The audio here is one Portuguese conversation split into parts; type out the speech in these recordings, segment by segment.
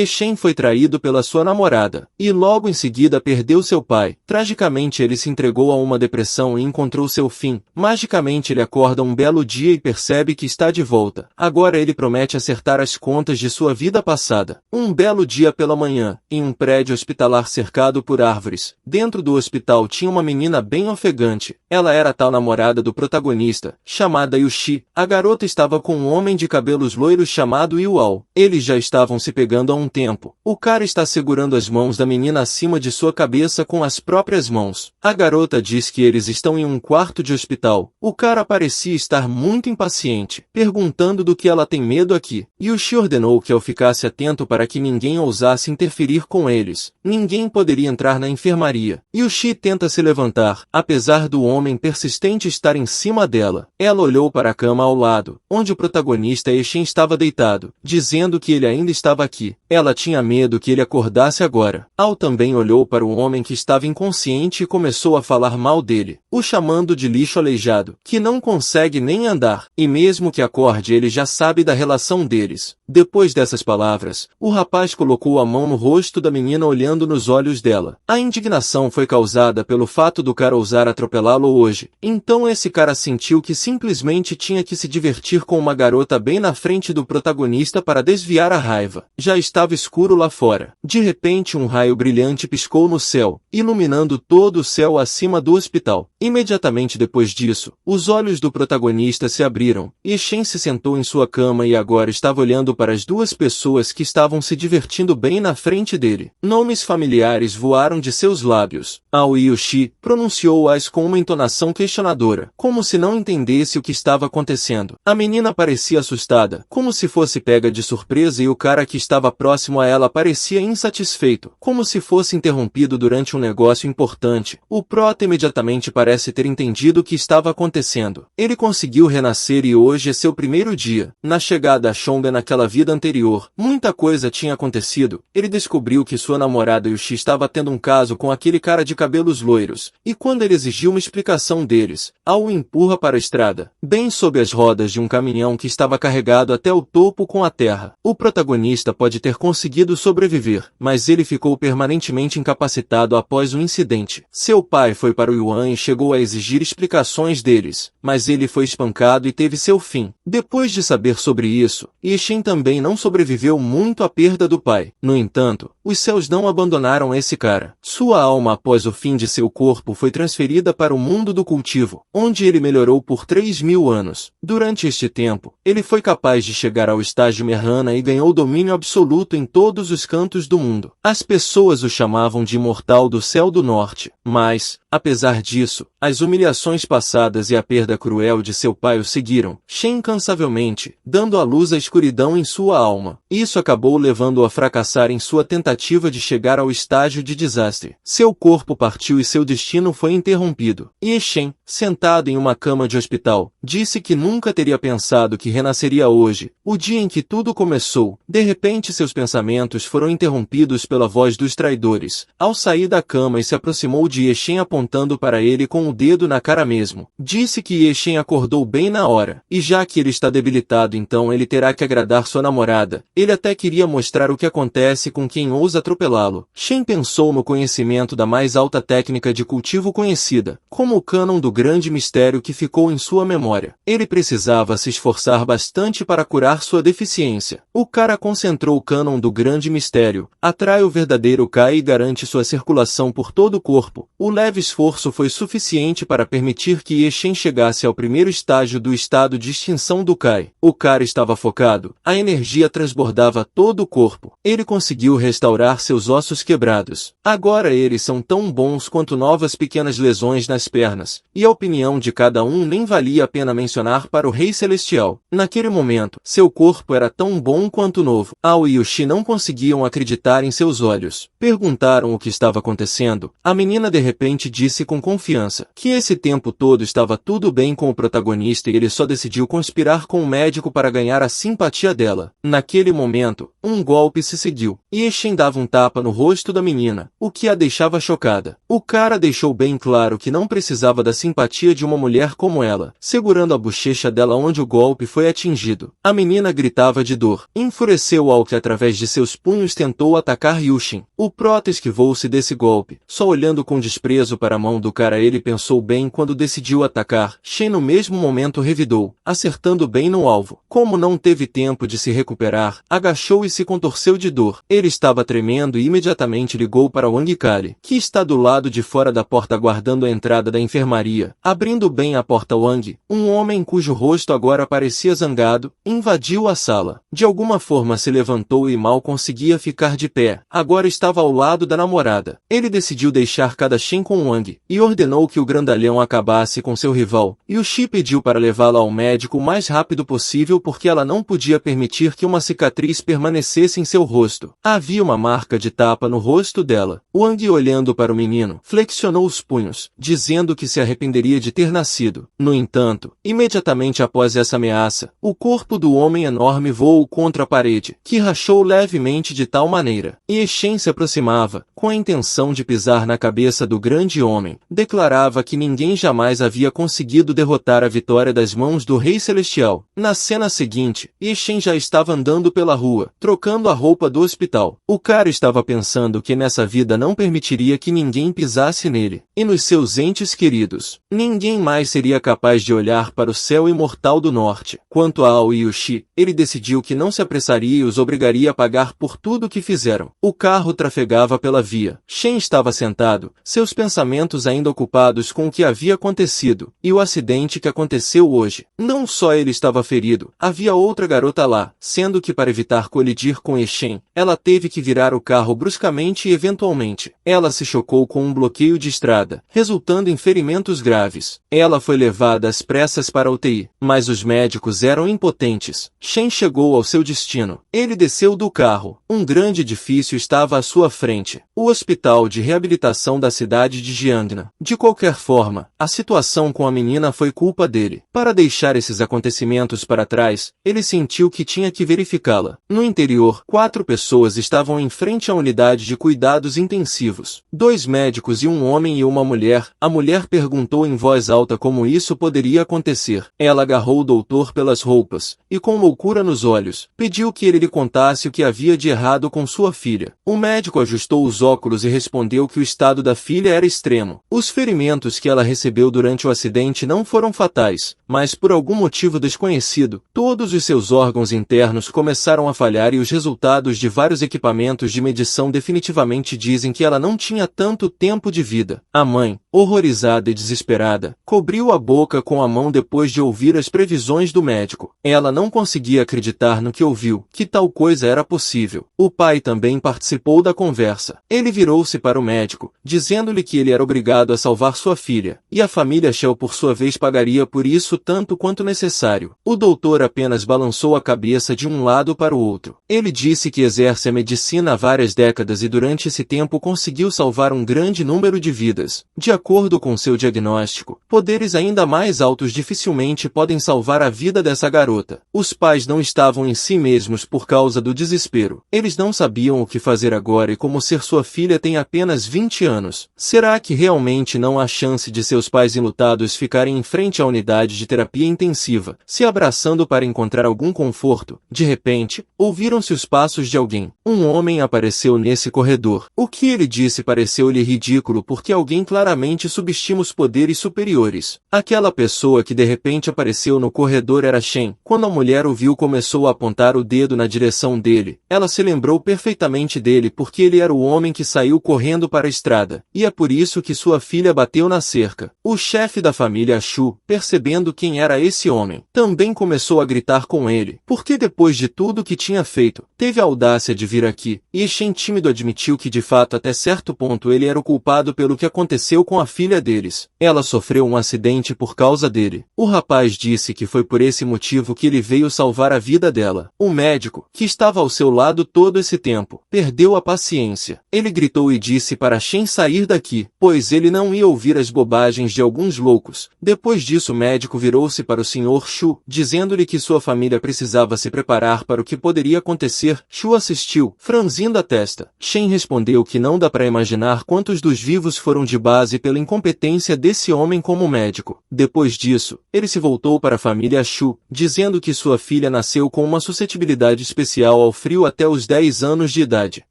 Shen foi traído pela sua namorada, e logo em seguida perdeu seu pai. Tragicamente ele se entregou a uma depressão e encontrou seu fim. Magicamente ele acorda um belo dia e percebe que está de volta. Agora ele promete acertar as contas de sua vida passada. Um belo dia pela manhã, em um prédio hospitalar cercado por árvores, dentro do hospital tinha uma menina bem ofegante. Ela era a tal namorada do protagonista, chamada Yushi. A garota estava com um homem de cabelos loiros chamado Yuao. Eles já estavam se pegando há um tempo. O cara está segurando as mãos da menina acima de sua cabeça com as próprias mãos. A garota diz que eles estão em um quarto de hospital. O cara parecia estar muito impaciente, perguntando do que ela tem medo aqui. Yushi ordenou que eu ficasse atento para que ninguém ousasse interferir com eles. Ninguém poderia entrar na enfermaria. Yushi tenta se levantar, apesar do homem persistente estar em cima dela. Ela olhou para a cama ao lado, onde o protagonista Shen estava deitado, dizendo que ele ainda estava aqui. Ela tinha medo que ele acordasse agora. Ao também olhou para o homem que estava inconsciente e começou a falar mal dele, o chamando de lixo aleijado, que não consegue nem andar, e mesmo que acorde ele já sabe da relação deles. Depois dessas palavras, o rapaz colocou a mão no rosto da menina olhando nos olhos dela. A indignação foi causada pelo fato do cara ousar atropelá-lo hoje. Então esse cara sentiu que simplesmente tinha que se divertir com uma garota bem na frente do protagonista para desviar a raiva. Já estava escuro lá fora. De repente um raio brilhante piscou no céu, iluminando todo o céu acima do hospital. Imediatamente depois disso, os olhos do protagonista se abriram, e Shen se sentou em sua cama e agora estava olhando para as duas pessoas que estavam se divertindo bem na frente dele. Nomes familiares voaram de seus lábios. Ao Yushi pronunciou-as com uma entonação questionadora, como se não entendesse o que estava acontecendo. A menina parecia assustada, como se fosse pega de surpresa, e o cara que estava próximo a ela parecia insatisfeito, como se fosse interrompido durante um negócio importante. O prota imediatamente parece ter entendido o que estava acontecendo. Ele conseguiu renascer e hoje é seu primeiro dia. Na chegada a Shonga naquela vida anterior, muita coisa tinha acontecido. Ele descobriu que sua namorada Yushi estava tendo um caso com aquele cara de cabelos loiros, e quando ele exigiu uma explicação deles, Ao o empurra para a estrada, bem sob as rodas de um caminhão que estava carregado até o topo com a terra. O protagonista pode ter conseguido sobreviver, mas ele ficou permanentemente incapacitado após o incidente. Seu pai foi para o Yuan e chegou a exigir explicações deles, mas ele foi espancado e teve seu fim. Depois de saber sobre isso, Shen também não sobreviveu muito à perda do pai. No entanto, os céus não abandonaram esse cara. Sua alma após o fim de seu corpo foi transferida para o mundo do cultivo, onde ele melhorou por 3.000 anos. Durante este tempo, ele foi capaz de chegar ao estágio Merhana e ganhou domínio absoluto em todos os cantos do mundo. As pessoas o chamavam de Imortal do Céu do Norte, mas, apesar disso, as humilhações passadas e a perda cruel de seu pai o seguiram, Shen incansavelmente, dando à luz a escuridão em sua alma. Isso acabou levando-o a fracassar em sua tentativa de chegar ao estágio de desastre. Seu corpo partiu e seu destino foi interrompido. Shen, sentado em uma cama de hospital, disse que nunca teria pensado que renasceria hoje, o dia em que tudo começou. De repente seus pensamentos foram interrompidos pela voz dos traidores. Ao sair da cama e se aproximou de Shen apontando para ele com o dedo na cara mesmo. Disse que Shen acordou bem na hora, e já que ele está debilitado então ele terá que agradar sua namorada. Ele até queria mostrar o que acontece com quem ousa atropelá-lo. Shen pensou no conhecimento da mais alta técnica de cultivo conhecida, como o cânon do grande mistério que ficou em sua memória. Ele precisava se esforçar bastante para curar sua deficiência. O cara concentrou o cânon do grande mistério, atrai o verdadeiro Kai e garante sua circulação por todo o corpo. O leve esforço foi suficiente para permitir que Shen chegasse ao primeiro estágio do estado de extinção do Kai. O cara estava focado, a energia transbordava todo o corpo. Ele conseguiu restaurar seus ossos quebrados. Agora eles são tão bons quanto novas pequenas lesões nas pernas, e a opinião de cada um nem valia a pena mencionar para o Rei Celestial. Naquele momento, seu corpo era tão bom quanto novo. Ao e Yushi não conseguiam acreditar em seus olhos. Perguntaram o que estava acontecendo. A menina de repente disse com confiança que esse tempo todo estava tudo bem com o protagonista e ele só decidiu conspirar com o médico para ganhar a simpatia dela. Naquele momento, Um golpe se seguiu, e Shen dava um tapa no rosto da menina, o que a deixava chocada. O cara deixou bem claro que não precisava da simpatia de uma mulher como ela, segurando a bochecha dela onde o golpe foi atingido. A menina gritava de dor. Enfureceu ao que através de seus punhos tentou atacar Yushin. O prota esquivou-se desse golpe. Só olhando com desprezo para a mão do cara ele pensou bem quando decidiu atacar. Shen no mesmo momento revidou, acertando bem no alvo. Como não teve tempo de se recuperar, agachou e se contorceu de dor. Ele estava tremendo e imediatamente ligou para Wang Kali, que está do lado de fora da porta aguardando a entrada da enfermaria. Abrindo bem a porta Wang, um homem cujo rosto agora parecia zangado, invadiu a sala. De alguma forma se levantou e mal conseguia ficar de pé. Agora estava ao lado da namorada. Ele decidiu deixar cada Shen com Wang, e ordenou que o grandalhão acabasse com seu rival. Yuxi pediu para levá-la ao médico o mais rápido possível porque ela não podia permitir que uma cicatriz permanecesse em seu rosto. Havia uma marca de tapa no rosto dela. Wang, olhando para o menino, flexionou os punhos, dizendo que se arrependeria de ter nascido. No entanto, imediatamente após essa ameaça, o corpo do homem enorme voou contra a parede, que rachou levemente de tal maneira. E Shen se aproximava, com a intenção de pisar na cabeça do grande homem. Declarava que ninguém jamais havia conseguido derrotar a vitória das mãos do Rei Celestial. Na cena seguinte, Shen já estava andando pela rua, trocando a roupa do hospital. O cara estava pensando que nessa vida não permitiria que ninguém pisasse nele, e nos seus entes queridos. Ninguém mais seria capaz de olhar para o céu imortal do norte. Quanto a Ao e Yuxi, ele decidiu que não se apressaria e os obrigaria a pagar por tudo o que fizeram. O carro trafegava pela via. Shen estava sentado, seus pensamentos ainda ocupados com o que havia acontecido, e o acidente que aconteceu hoje. Não só ele estava ferido, havia outra garota lá, sendo que para evitar colidir com Shen, ela teve que virar o carro bruscamente e eventualmente, ela se chocou com um bloqueio de estrada, resultando em ferimentos graves. Ela foi levada às pressas para a UTI, mas os médicos eram impotentes. Shen chegou ao seu destino. Ele desceu do carro. Um grande edifício estava à sua frente. O hospital de reabilitação da cidade de Jiangnan. De qualquer forma, a situação com a menina foi culpa dele. Para deixar esses acontecimentos para trás, ele sentiu que tinha que verificá-la. No interior, 4 pessoas estavam em frente à unidade de cuidados intensivos. 2 médicos e um homem e uma mulher. A mulher perguntou em voz alta como isso poderia acontecer. Ela agarrou o doutor pelas roupas, e com loucura nos olhos, pediu que ele lhe contasse o que havia de errado com sua filha. O médico ajustou os óculos e respondeu que o estado da filha era extremo. Os ferimentos que ela recebeu durante o acidente não foram fatais, mas por algum motivo desconhecido, todos os seus órgãos internos começaram a falhar e os resultados de vários equipamentos de medição definitivamente dizem que ela não tinha tanto tempo de vida. A mãe, horrorizada e desesperada, cobriu a boca com a mão depois de ouvir as previsões do médico. Ela não conseguia acreditar no que ouviu, que tal coisa era possível. O pai também participou da conversa. Ele virou-se para o médico, dizendo-lhe que ele era obrigado a salvar sua filha, e a família Shell por sua vez pagaria por isso tanto quanto necessário. O doutor apenas balançou a cabeça de um lado para o outro. Ele disse que exerce a medicina há várias décadas e durante esse tempo conseguiu salvar um grande número de vidas. De acordo com seu diagnóstico, poderes ainda mais altos dificilmente podem salvar a vida dessa garota. Os pais não estavam em si mesmos por causa do desespero. Eles não sabiam o que fazer agora e como ser sua filha tem apenas 20 anos. Será que realmente não há chance de seus pais enlutados ficarem em frente à unidade de terapia intensiva, se abraçando para encontrar algum conforto? De repente, ouviram-se os passos de alguém. Um homem apareceu nesse corredor. O que ele disse pareceu-lhe ridículo porque alguém claramente subestima os poderes superiores. Aquela pessoa que de repente apareceu no corredor era Shen. Quando a mulher o viu, começou a apontar o dedo na direção dele. Ela se lembrou perfeitamente dele porque ele era o homem que saiu correndo para a estrada. E é por isso que sua filha bateu na cerca. O chefe da família Shu, percebendo quem era esse homem, também começou a gritar com ele, porque depois de tudo que tinha feito, teve a audácia de vir aqui. E Shen tímido admitiu que de fato até certo ponto ele era o culpado pelo que aconteceu com com a filha deles. Ela sofreu um acidente por causa dele. O rapaz disse que foi por esse motivo que ele veio salvar a vida dela. O médico, que estava ao seu lado todo esse tempo, perdeu a paciência. Ele gritou e disse para Shen sair daqui, pois ele não ia ouvir as bobagens de alguns loucos. Depois disso o médico virou-se para o Sr. Shu, dizendo-lhe que sua família precisava se preparar para o que poderia acontecer. Shu assistiu, franzindo a testa. Shen respondeu que não dá para imaginar quantos dos vivos foram de base pela incompetência desse homem como médico. Depois disso, ele se voltou para a família Shu, dizendo que sua filha nasceu com uma suscetibilidade especial ao frio até os 10 anos de idade.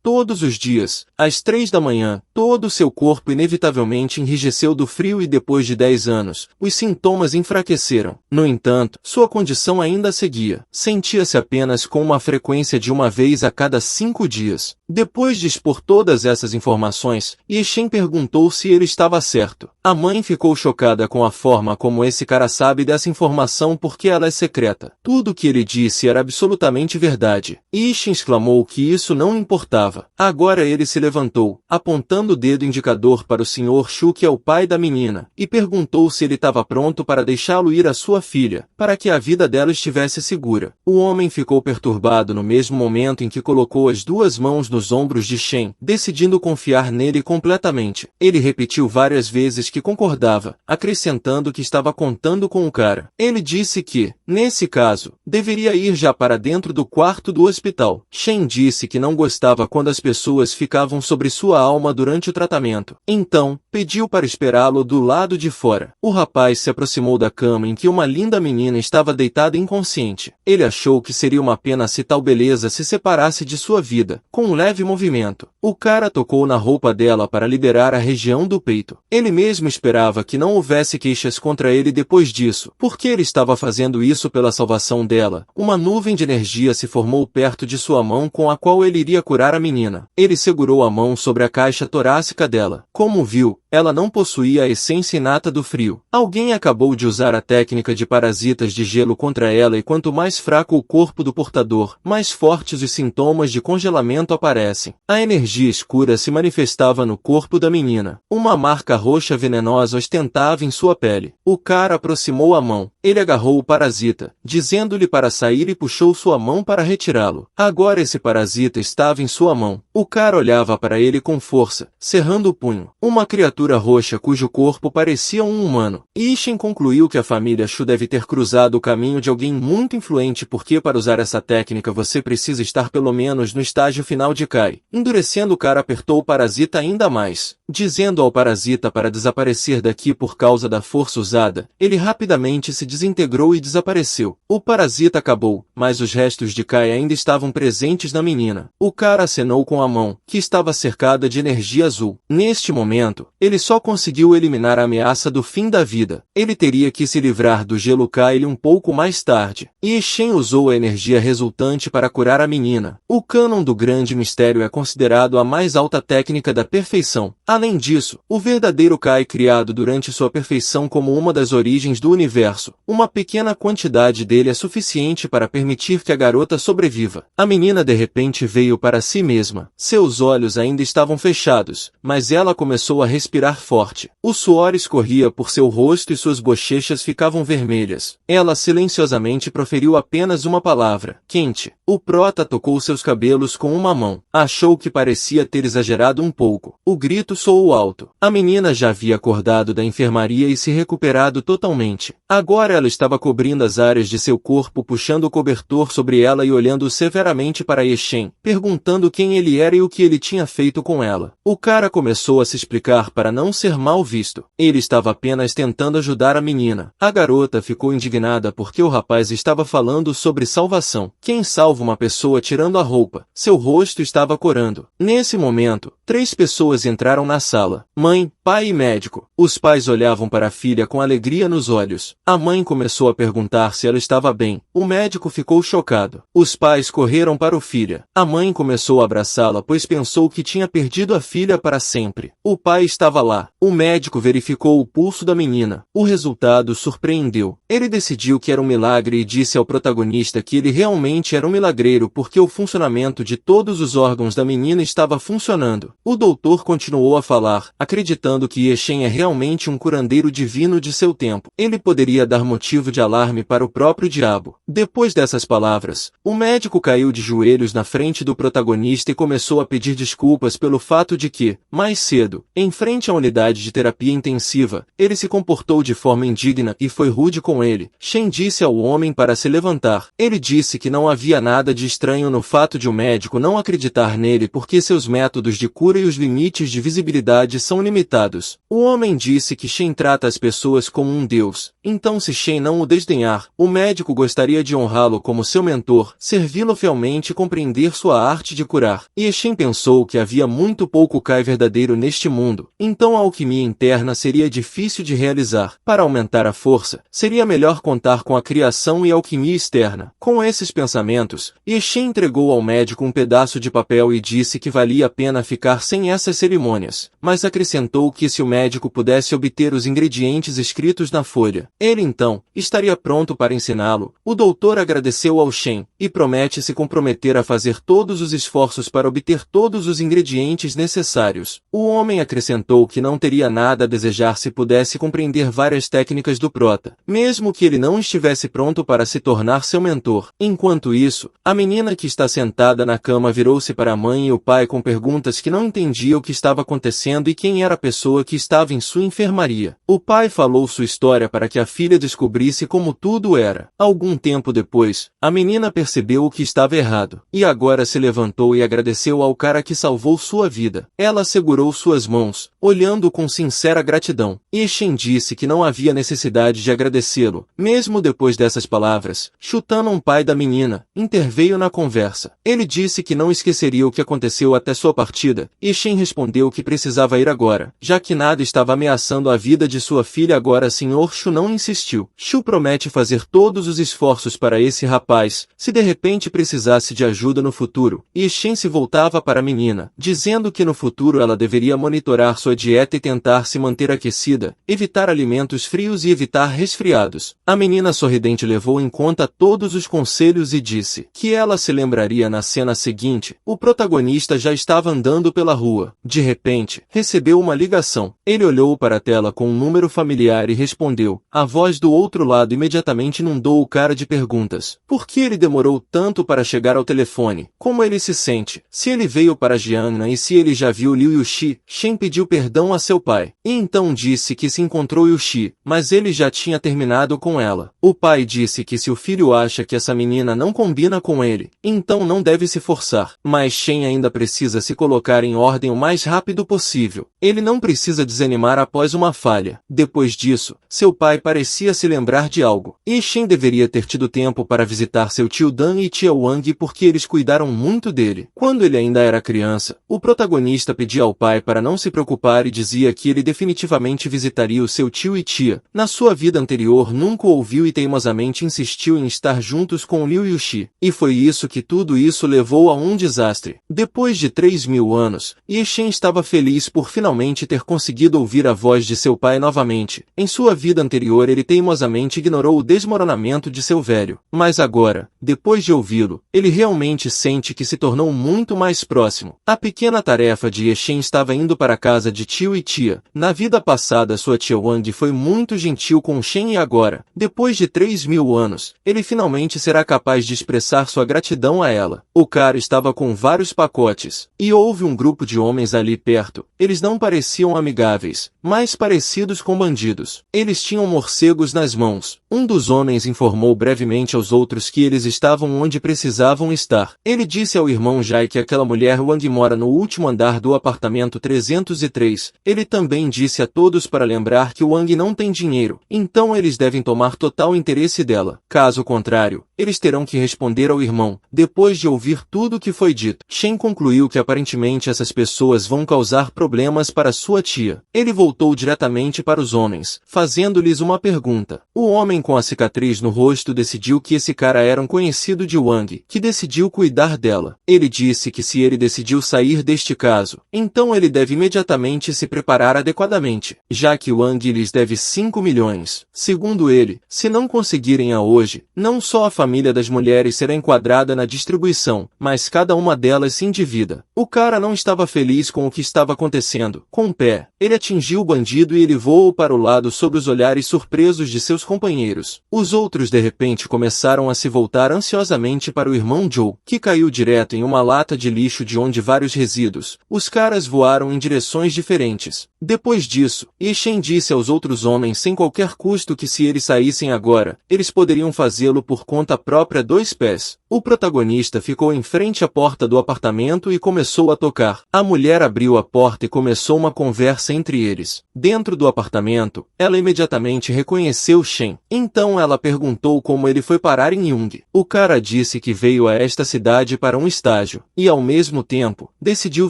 Todos os dias, às 3 da manhã, todo o seu corpo inevitavelmente enrijeceu do frio e depois de 10 anos, os sintomas enfraqueceram. No entanto, sua condição ainda seguia. Sentia-se apenas com uma frequência de uma vez a cada 5 dias. Depois de expor todas essas informações, Shen perguntou se ele estava certo. A mãe ficou chocada com a forma como esse cara sabe dessa informação porque ela é secreta. Tudo o que ele disse era absolutamente verdade. Shen exclamou que isso não importava. Agora ele se levantou, apontando o dedo indicador para o Sr. Shu, que é o pai da menina, e perguntou se ele estava pronto para deixá-lo ir à sua filha, para que a vida dela estivesse segura. O homem ficou perturbado no mesmo momento em que colocou as duas mãos nos ombros de Shen, decidindo confiar nele completamente. Ele repetiu várias vezes que concordava, acrescentando que estava contando com o cara. Ele disse que, nesse caso, deveria ir já para dentro do quarto do hospital. Shen disse que não gostava quando as pessoas ficavam sobre sua alma durante o tratamento. Então, pediu para esperá-lo do lado de fora. O rapaz se aproximou da cama em que uma linda menina estava deitada inconsciente. Ele achou que seria uma pena se tal beleza se separasse de sua vida. Com um leve movimento, o cara tocou na roupa dela para liberar a região do peito. Ele mesmo esperava que não houvesse queixas contra ele depois disso, porque ele estava fazendo isso pela salvação dela. Uma nuvem de energia se formou perto de sua mão com a qual ele iria curar a menina. Ele segurou a mão sobre a caixa torácica dela. Como viu, ela não possuía a essência inata do frio. Alguém acabou de usar a técnica de parasitas de gelo contra ela, e quanto mais fraco o corpo do portador, mais fortes os sintomas de congelamento aparecem. A energia escura se manifestava no corpo da menina. Uma marca roxa venenosa ostentava em sua pele. O cara aproximou a mão. Ele agarrou o parasita, dizendo-lhe para sair, e puxou sua mão para retirá-lo. Agora esse parasita estava em sua mão. O cara olhava para ele com força, cerrando o punho. Uma criatura roxa cujo corpo parecia um humano. Shen concluiu que a família Shu deve ter cruzado o caminho de alguém muito influente, porque para usar essa técnica você precisa estar pelo menos no estágio final de Kai. Endurecendo, o cara apertou o parasita ainda mais, dizendo ao parasita para desaparecer daqui por causa da força usada. Ele rapidamente se desintegrou e desapareceu. O parasita acabou, mas os restos de Kai ainda estavam presentes na menina. O cara acenou com a mão, que estava cercada de energia azul. Neste momento, ele só conseguiu eliminar a ameaça do fim da vida. Ele teria que se livrar do gelo Kai um pouco mais tarde. Shen usou a energia resultante para curar a menina. O cânon do grande mistério é considerado a mais alta técnica da perfeição. Além disso, o verdadeiro Kai criado durante sua perfeição como uma das origens do universo. Uma pequena quantidade dele é suficiente para permitir que a garota sobreviva. A menina de repente veio para si mesma. Seus olhos ainda estavam fechados, mas ela começou a respirar forte. O suor escorria por seu rosto e suas bochechas ficavam vermelhas. Ela silenciosamente proferiu apenas uma palavra: quente. O prota tocou seus cabelos com uma mão. Achou que parecia ter exagerado um pouco. O grito soou alto. A menina já havia acordado da enfermaria e se recuperado totalmente. Agora ela estava cobrindo as áreas de seu corpo, puxando o cobertor sobre ela e olhando severamente para Shen, perguntando quem ele era e o que ele tinha feito com ela. O cara começou a se explicar para não ser mal visto. Ele estava apenas tentando ajudar a menina. A garota ficou indignada porque o rapaz estava falando sobre salvação. Quem salva uma pessoa tirando a roupa? Seu rosto estava corando. Nesse momento, 3 pessoas entraram na sala: mãe, pai e médico. Os pais olhavam para a filha com alegria nos olhos. A mãe começou a perguntar se ela estava bem. O médico ficou chocado. Os pais correram para o filha. A mãe começou a abraçá-la, pois pensou que tinha perdido a filha para sempre. O pai estava lá. O médico verificou o pulso da menina. O resultado surpreendeu. Ele decidiu que era um milagre e disse ao protagonista que ele realmente era um milagreiro porque o funcionamento de todos os órgãos da menina estava funcionando. O doutor continuou começou a falar, acreditando que Yeshen é realmente um curandeiro divino de seu tempo. Ele poderia dar motivo de alarme para o próprio diabo. Depois dessas palavras, o médico caiu de joelhos na frente do protagonista e começou a pedir desculpas pelo fato de que, mais cedo, em frente à unidade de terapia intensiva, ele se comportou de forma indigna e foi rude com ele. Shen disse ao homem para se levantar. Ele disse que não havia nada de estranho no fato de o médico não acreditar nele porque seus métodos de cura e os limites de visibilidade são limitados. O homem disse que Shen trata as pessoas como um deus. Então, se Shen não o desdenhar, o médico gostaria de honrá-lo como seu mentor, servi-lo fielmente e compreender sua arte de curar. E Shen pensou que havia muito pouco Kai verdadeiro neste mundo. Então a alquimia interna seria difícil de realizar. Para aumentar a força, seria melhor contar com a criação e alquimia externa. Com esses pensamentos, Shen entregou ao médico um pedaço de papel e disse que valia a pena ficar sem essas cerimônias, mas acrescentou que se o médico pudesse obter os ingredientes escritos na folha, ele então estaria pronto para ensiná-lo. O doutor agradeceu ao Shen e promete se comprometer a fazer todos os esforços para obter todos os ingredientes necessários. O homem acrescentou que não teria nada a desejar se pudesse compreender várias técnicas do prota, mesmo que ele não estivesse pronto para se tornar seu mentor. Enquanto isso, a menina que está sentada na cama virou-se para a mãe e o pai com perguntas que não entendia o que estava acontecendo e quem era a pessoa que estava em sua enfermaria. O pai falou sua história para que a filha descobrisse como tudo era. Algum tempo depois, a menina percebeu o que estava errado, e agora se levantou e agradeceu ao cara que salvou sua vida. Ela segurou suas mãos, olhando-o com sincera gratidão. Shen disse que não havia necessidade de agradecê-lo. Mesmo depois dessas palavras, Shutannon, pai da menina, interveio na conversa. Ele disse que não esqueceria o que aconteceu até sua partida, e Shen respondeu que precisava ir agora, já que nada estava ameaçando a vida de sua filha agora. Sr. Shu não insistiu. Shu promete fazer todos os esforços para esse rapaz, se de repente precisasse de ajuda no futuro. E Shen se voltava para a menina, dizendo que no futuro ela deveria monitorar sua dieta e tentar se manter aquecida, evitar alimentos frios e evitar resfriados. A menina sorridente levou em conta todos os conselhos e disse que ela se lembraria na cena seguinte. O protagonista já estava andando pela rua. De repente, recebeu uma ligação. Ele olhou para a tela com um número familiar e respondeu. A voz do outro lado imediatamente inundou o cara de perguntas. Por que ele demorou tanto para chegar ao telefone? Como ele se sente? Se ele veio para Jiangnan e se ele já viu Liu Yuxi? Shen pediu perdão a seu pai. E então disse que se encontrou Yuxi, mas ele já tinha terminado com ela. O pai disse que se o filho acha que essa menina não combina com ele, então não deve se forçar. Mas Shen ainda precisa se colocar em ordem o mais rápido possível. Ele não precisa desanimar após uma falha. Depois disso, seu pai parecia se lembrar de algo. E Shen deveria ter tido tempo para visitar seu tio Dan e tia Wang porque eles cuidaram muito dele. Quando ele ainda era criança, o protagonista pedia ao pai para não se preocupar e dizia que ele definitivamente visitaria o seu tio e tia. Na sua vida anterior nunca o ouviu e teimosamente insistiu em estar juntos com Liu Yuxi. E foi isso que tudo isso levou a um desastre. Depois de 3.000 anos, Shen estava feliz por finalmente ter conseguido ouvir a voz de seu pai novamente. Em sua vida anterior ele teimosamente ignorou o desmoronamento de seu velho. Mas agora, depois de ouvi-lo, ele realmente sente que se tornou muito mais próximo. A pequena tarefa de Shen estava indo para a casa de tio e tia. Na vida passada sua tia Wang foi muito gentil com Shen e agora, depois de 3.000 anos, ele finalmente será capaz de expressar sua gratidão a ela. O cara estava com vários pacotes, e houve um grupo de homens ali perto. Eles não pareciam amigáveis, mas parecidos com bandidos. Eles tinham morcegos nas mãos. Um dos homens informou brevemente aos outros que eles estavam onde precisavam estar. Ele disse ao irmão Jai que aquela mulher Wang mora no último andar do apartamento 303. Ele também disse a todos para lembrar que Wang não tem dinheiro, então eles devem tomar total interesse dela. Caso contrário, eles terão que responder ao irmão. Depois de ouvir tudo o que foi dito, Shen concluiu que aparentemente essas pessoas vão causar problemas para sua tia. Ele voltou diretamente para os homens, fazendo-lhes uma pergunta. O homem com a cicatriz no rosto decidiu que esse cara era um conhecido de Wang, que decidiu cuidar dela. Ele disse que se ele decidiu sair deste caso, então ele deve imediatamente se preparar adequadamente, já que Wang lhes deve 5 milhões. Segundo ele, se não conseguirem-a hoje, não só a família das mulheres será enquadrada na distribuição, mas cada uma delas se endivida. O cara não estava feliz com o que estava estava acontecendo. Com o pé, ele atingiu o bandido e ele voou para o lado sob os olhares surpresos de seus companheiros. Os outros de repente começaram a se voltar ansiosamente para o irmão Joe, que caiu direto em uma lata de lixo de onde vários resíduos. Os caras voaram em direções diferentes. Depois disso, Shen disse aos outros homens sem qualquer custo que se eles saíssem agora, eles poderiam fazê-lo por conta própria 2 pés. O protagonista ficou em frente à porta do apartamento e começou a tocar. A mulher abriu a porta e começou uma conversa entre eles. Dentro do apartamento, ela imediatamente reconheceu Shen. Então ela perguntou como ele foi parar em Jung. O cara disse que veio a esta cidade para um estágio, e ao mesmo tempo, decidiu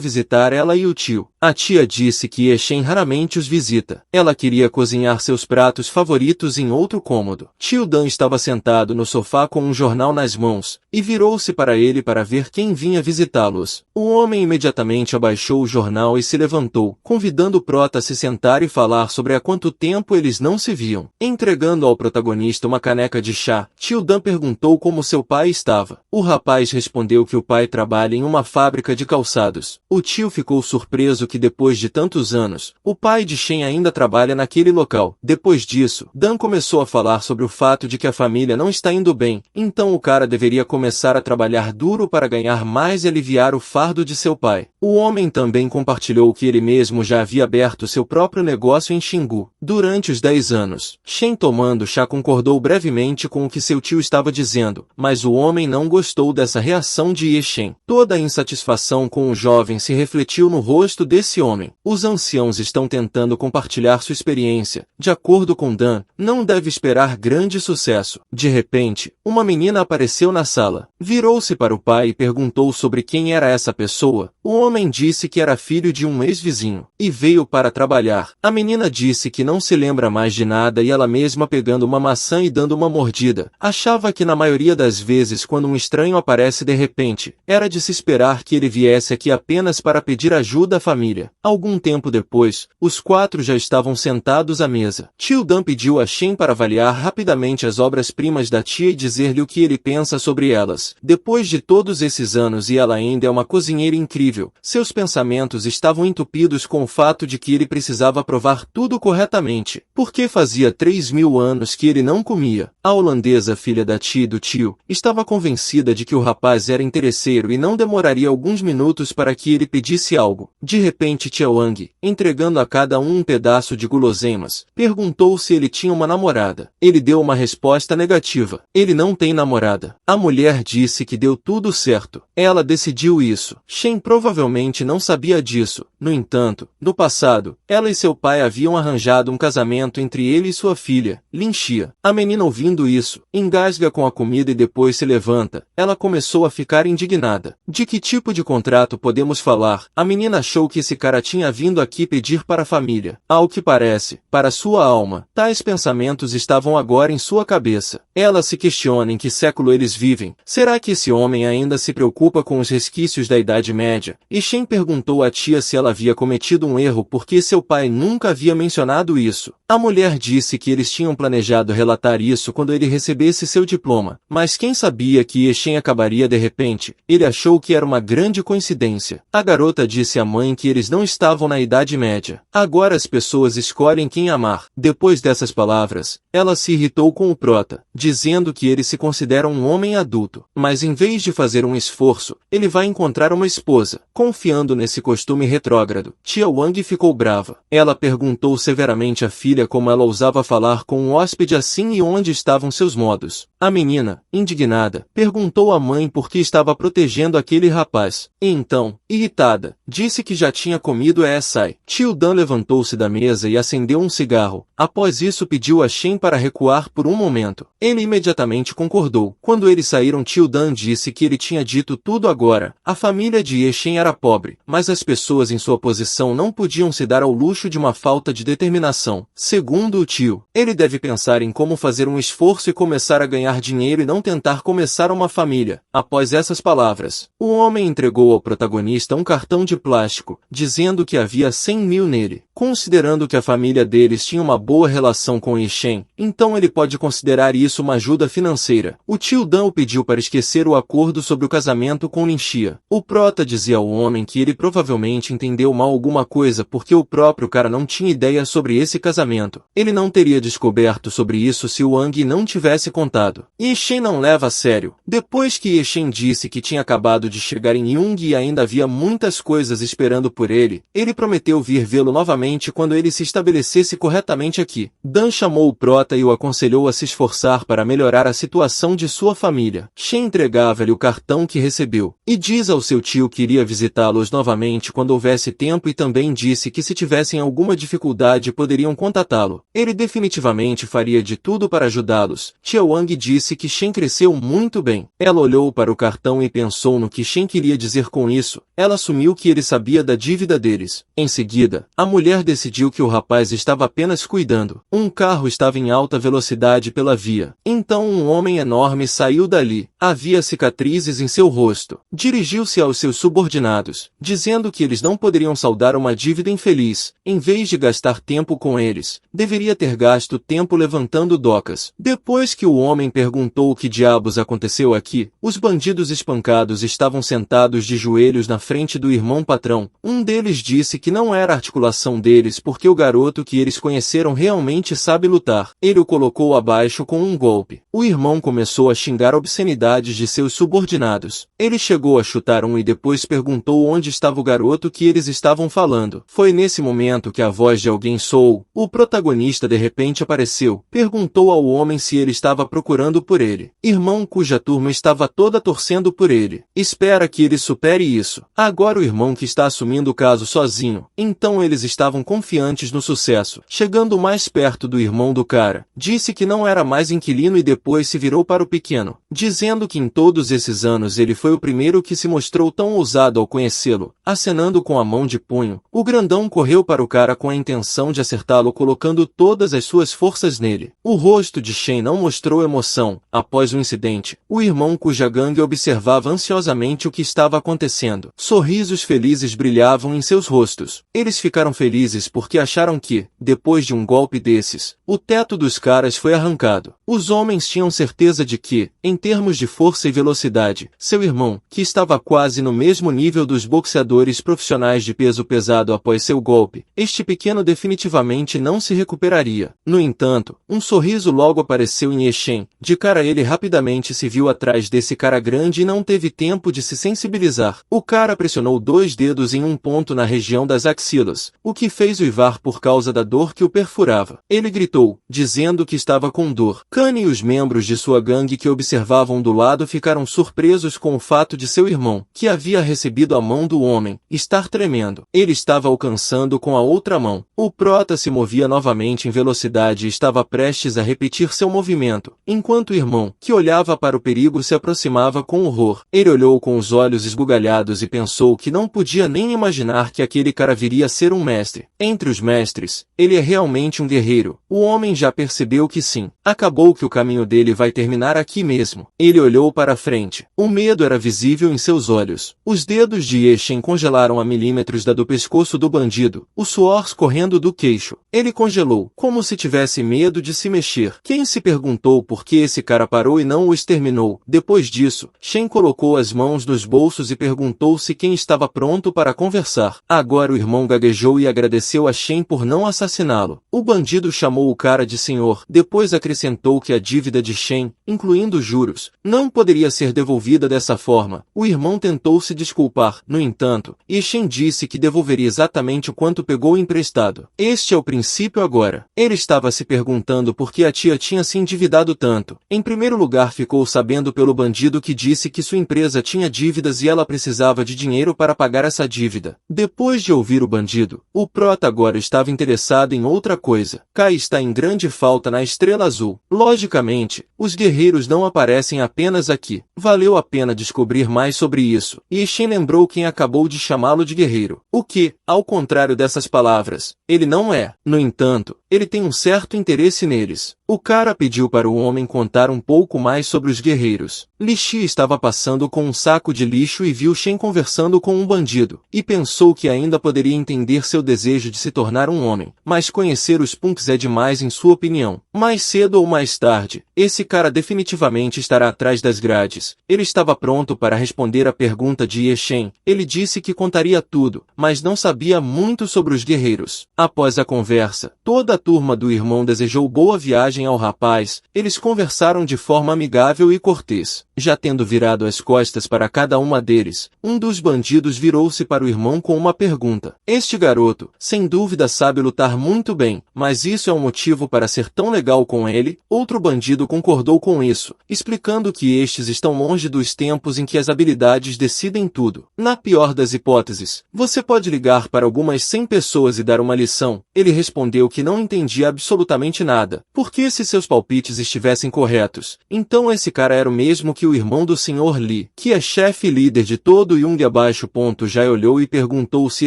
visitar ela e o tio. A tia disse que Shen raramente os visita. Ela queria cozinhar seus pratos favoritos em outro cômodo. Tio Dan estava sentado no sofá com um jornal nas mãos, e virou-se para ele para ver quem vinha visitá-los. O homem imediatamente abaixou o jornal e se levantou, convidando o prota a se sentar e falar sobre há quanto tempo eles não se viam. Entregando ao protagonista uma caneca de chá, tio Dan perguntou como seu pai estava. O rapaz respondeu que o pai trabalha em uma fábrica de calçados. O tio ficou surpreso que depois de tantos anos, o pai de Shen ainda trabalha naquele local. Depois disso, Dan começou a falar sobre o fato de que a família não está indo bem, então o cara deveria começar a trabalhar duro para ganhar mais e aliviar o fardo de seu pai. O homem também compartilhou que ele mesmo já havia aberto seu próprio negócio em Xingu. Durante os 10 anos, Shen tomando chá concordou brevemente com o que seu tio estava dizendo, mas o homem não gostou dessa reação de Shen. Toda a insatisfação com o jovem se refletiu no rosto desse homem. Os anciãos estão tentando compartilhar sua experiência. De acordo com Dan, não deve esperar grande sucesso. De repente, uma menina apareceu na sala. Virou-se para o pai e perguntou sobre quem era essa pessoa. O homem disse que era filho de um ex-vizinho, e veio para trabalhar. A menina disse que não se lembra mais de nada e ela mesma pegando uma maçã e dando uma mordida. Achava que na maioria das vezes quando um estranho aparece de repente, era de se esperar que ele viesse aqui apenas para pedir ajuda à família. Algum tempo depois, os 4 já estavam sentados à mesa. Tio Dan pediu a Shen para avaliar rapidamente as obras-primas da tia e dizer-lhe o que ele pensa sobre elas. Depois de todos esses anos e ela ainda é uma cozinheira incrível, seus pensamentos estavam entupidos com o fato de que ele precisava provar tudo corretamente, porque fazia 3.000 anos que ele não comia. A holandesa, filha da tia e do tio, estava convencida de que o rapaz era interesseiro e não demoraria alguns minutos para que ele pedisse algo. De repente tia Wang, entregando a cada um pedaço de guloseimas, perguntou se ele tinha uma namorada. Ele deu uma resposta negativa. Ele não tem namorada. A mulher disse que deu tudo certo. Ela decidiu isso. Shen provavelmente não sabia disso. No entanto, no passado, ela e seu pai haviam arranjado um casamento entre ele e sua filha, Lin Xia. A menina ouvindo isso, engasga com a comida e depois se levanta. Ela começou a ficar indignada. De que tipo de contrato podemos falar? A menina achou que esse cara tinha vindo aqui pedir para a família. Ao que parece, para sua alma, tais pensamentos estavam agora em sua cabeça. Ela se questiona em que século eles vivem. Será que esse homem ainda se preocupa com os resquícios da Idade Média? E Shen perguntou à tia se ela havia cometido um erro porque seu pai nunca havia mencionado isso. A mulher disse que eles tinham planejado relatar isso quando ele recebesse seu diploma, mas quem sabia que Shen acabaria de repente? Ele achou que era uma grande coincidência. A garota disse à mãe que eles não estavam na Idade Média. Agora as pessoas escolhem quem amar. Depois dessas palavras, ela se irritou com o prota, dizendo que ele se considera um homem adulto, mas em vez de fazer um esforço, ele vai encontrar uma esposa. Confiando nesse costume retrógrado, tia Wang ficou brava. Ela perguntou severamente à filha como ela ousava falar com um hóspede assim e onde estavam seus modos. A menina, indignada, perguntou à mãe por que estava protegendo aquele rapaz. E então, irritada, disse que já tinha comido Sai. Tio Dan levantou-se da mesa e acendeu um cigarro. Após isso pediu a Shen para recuar por um momento. Ele imediatamente concordou. Quando eles saíram, tio Dan disse que ele tinha dito tudo agora. A família de Shen era pobre, mas as pessoas em sua posição não podiam se dar ao luxo de uma falta de determinação. Segundo o tio, ele deve pensar em como fazer um esforço e começar a ganhar dinheiro e não tentar começar uma família. Após essas palavras, o homem entregou ao protagonista um cartão de plástico, dizendo que havia 100.000 nele. Considerando que a família deles tinha uma boa relação com Shen, então ele pode considerar isso uma ajuda financeira. O tio Dan o pediu para esquecer o acordo sobre o casamento com Lin Xia. O prota dizia ao homem que ele provavelmente entendia entendeu mal alguma coisa porque o próprio cara não tinha ideia sobre esse casamento. Ele não teria descoberto sobre isso se o Wang não tivesse contado. Ye Shen não leva a sério. Depois que Ye Shen disse que tinha acabado de chegar em Yung e ainda havia muitas coisas esperando por ele, ele prometeu vir vê-lo novamente quando ele se estabelecesse corretamente aqui. Dan chamou o prota e o aconselhou a se esforçar para melhorar a situação de sua família. Shen entregava-lhe o cartão que recebeu e diz ao seu tio que iria visitá-los novamente quando houvesse tempo e também disse que se tivessem alguma dificuldade poderiam contatá-lo. Ele definitivamente faria de tudo para ajudá-los. Tia Wang disse que Shen cresceu muito bem. Ela olhou para o cartão e pensou no que Shen queria dizer com isso. Ela assumiu que ele sabia da dívida deles. Em seguida, a mulher decidiu que o rapaz estava apenas cuidando. Um carro estava em alta velocidade pela via. Então um homem enorme saiu dali. Havia cicatrizes em seu rosto. Dirigiu-se aos seus subordinados, dizendo que eles não poderiam saldar uma dívida infeliz. Em vez de gastar tempo com eles, deveria ter gasto tempo levantando docas. Depois que o homem perguntou o que diabos aconteceu aqui, os bandidos espancados estavam sentados de joelhos na frente do irmão patrão. Um deles disse que não era a articulação deles porque o garoto que eles conheceram realmente sabe lutar. Ele o colocou abaixo com um golpe. O irmão começou a xingar obscenidades de seus subordinados. Ele chegou a chutar um e depois perguntou onde estava o garoto que eles estavam falando. Foi nesse momento que a voz de alguém soou. O protagonista de repente apareceu. Perguntou ao homem se ele estava procurando por ele. Irmão cuja turma estava toda torcendo por ele. Espera que ele supere isso. Agora o irmão que está assumindo o caso sozinho. Então eles estavam confiantes no sucesso. Chegando mais perto do irmão do cara, disse que não era mais inquilino e depois se virou para o pequeno, dizendo que em todos esses anos ele foi o primeiro que se mostrou tão ousado ao conhecê-lo. Acenando com a mão de punho, o grandão correu para o cara com a intenção de acertá-lo colocando todas as suas forças nele. O rosto de Shen não mostrou emoção. Após o incidente, o irmão cuja gangue observava ansiosamente o que estava acontecendo. Sorrisos felizes brilhavam em seus rostos. Eles ficaram felizes porque acharam que, depois de um golpe desses, o teto dos caras foi arrancado. Os homens tinham certeza de que, em termos de força e velocidade, seu irmão, que estava quase no mesmo nível dos boxeadores profissionais de peso pesado após seu golpe, este pequeno definitivamente não se recuperaria. No entanto, um sorriso logo apareceu em Ye Shen. De cara ele rapidamente se viu atrás desse cara grande e não teve tempo de se sensibilizar. O cara pressionou 2 dedos em um ponto na região das axilas, o que fez uivar por causa da dor que o perfurava. Ele gritou, dizendo que estava com dor. Kanye e os membros de sua gangue que observavam do lado ficaram surpresos com o fato de seu irmão, que havia recebido a mão do homem, estar tremendo. Ele estava alcançando com a outra mão. O prota se movia novamente em velocidade e estava prestes a repetir seu movimento, enquanto o irmão, que olhava para o perigo, se aproximava com horror. Ele olhou com os olhos esbugalhados e pensou que não podia nem imaginar que aquele cara viria a ser um mestre. Entre os mestres, ele é realmente um guerreiro. O homem já percebeu que sim. Acabou que o caminho dele vai terminar aqui mesmo. Ele olhou para frente. O medo era visível em seus olhos. Os dedos de Ye Shen congelaram a milímetros do pescoço do bandido, o suor escorrendo do queixo. Ele congelou, como se tivesse medo de se mexer. Quem se perguntou por que esse cara parou e não o exterminou. Depois disso, Shen colocou as mãos nos bolsos e perguntou se quem estava pronto para conversar. Agora o irmão gaguejou e agradeceu a Shen por não assassiná-lo. O bandido chamou o cara de senhor. Depois acrescentou que a dívida de Shen, incluindo juros, não poderia ser devolvida dessa forma. O irmão tentou se desculpar. No entanto, Ye Shen disse que devolveria exatamente o quanto pegou emprestado. Este é o princípio agora. Ele estava se perguntando por que a tia tinha se endividado tanto. Em primeiro lugar, ficou sabendo pelo bandido que disse que sua empresa tinha dívidas e ela precisava de dinheiro para pagar essa dívida. Depois de ouvir o bandido, o prota agora estava interessado em outra coisa. Kai está em grande falta na Estrela Azul. Logicamente, os guerreiros não aparecem apenas aqui. Valeu a pena descobrir mais sobre isso. E Shen lembrou quem acabou de chamá-lo de guerreiro. O que, ao contrário dessas palavras, ele não é. No entanto, ele tem um certo interesse neles. O cara pediu para o homem contar um pouco mais sobre os guerreiros. Li Shi estava passando com um saco de lixo e viu Shen conversando com um bandido, e pensou que ainda poderia entender seu desejo de se tornar um homem, mas conhecer os punks é demais em sua opinião. Mais cedo ou mais tarde, esse cara definitivamente estará atrás das grades. Ele estava pronto para responder a pergunta de Ye Shen. Ele disse que contaria tudo, mas não sabia muito sobre os guerreiros. Após a conversa, toda a turma do irmão desejou boa viagem ao rapaz. Eles conversaram de forma amigável e cortês. Já tendo virado as costas para cada uma deles, um dos bandidos virou-se para o irmão com uma pergunta. Este garoto, sem dúvida sabe lutar muito bem, mas isso é um motivo para ser tão legal com ele? Outro bandido concordou com isso, explicando que estes estão longe dos tempos em que as habilidades decidem tudo. Na pior das hipóteses, você pode ligar para algumas 100 pessoas e dar uma lição. Ele respondeu que não entendia absolutamente nada, porque se seus palpites estivessem corretos, então esse cara era o mesmo que o irmão do Sr. Li, que é chefe e líder de todo o Yung abaixo. Já olhou e perguntou se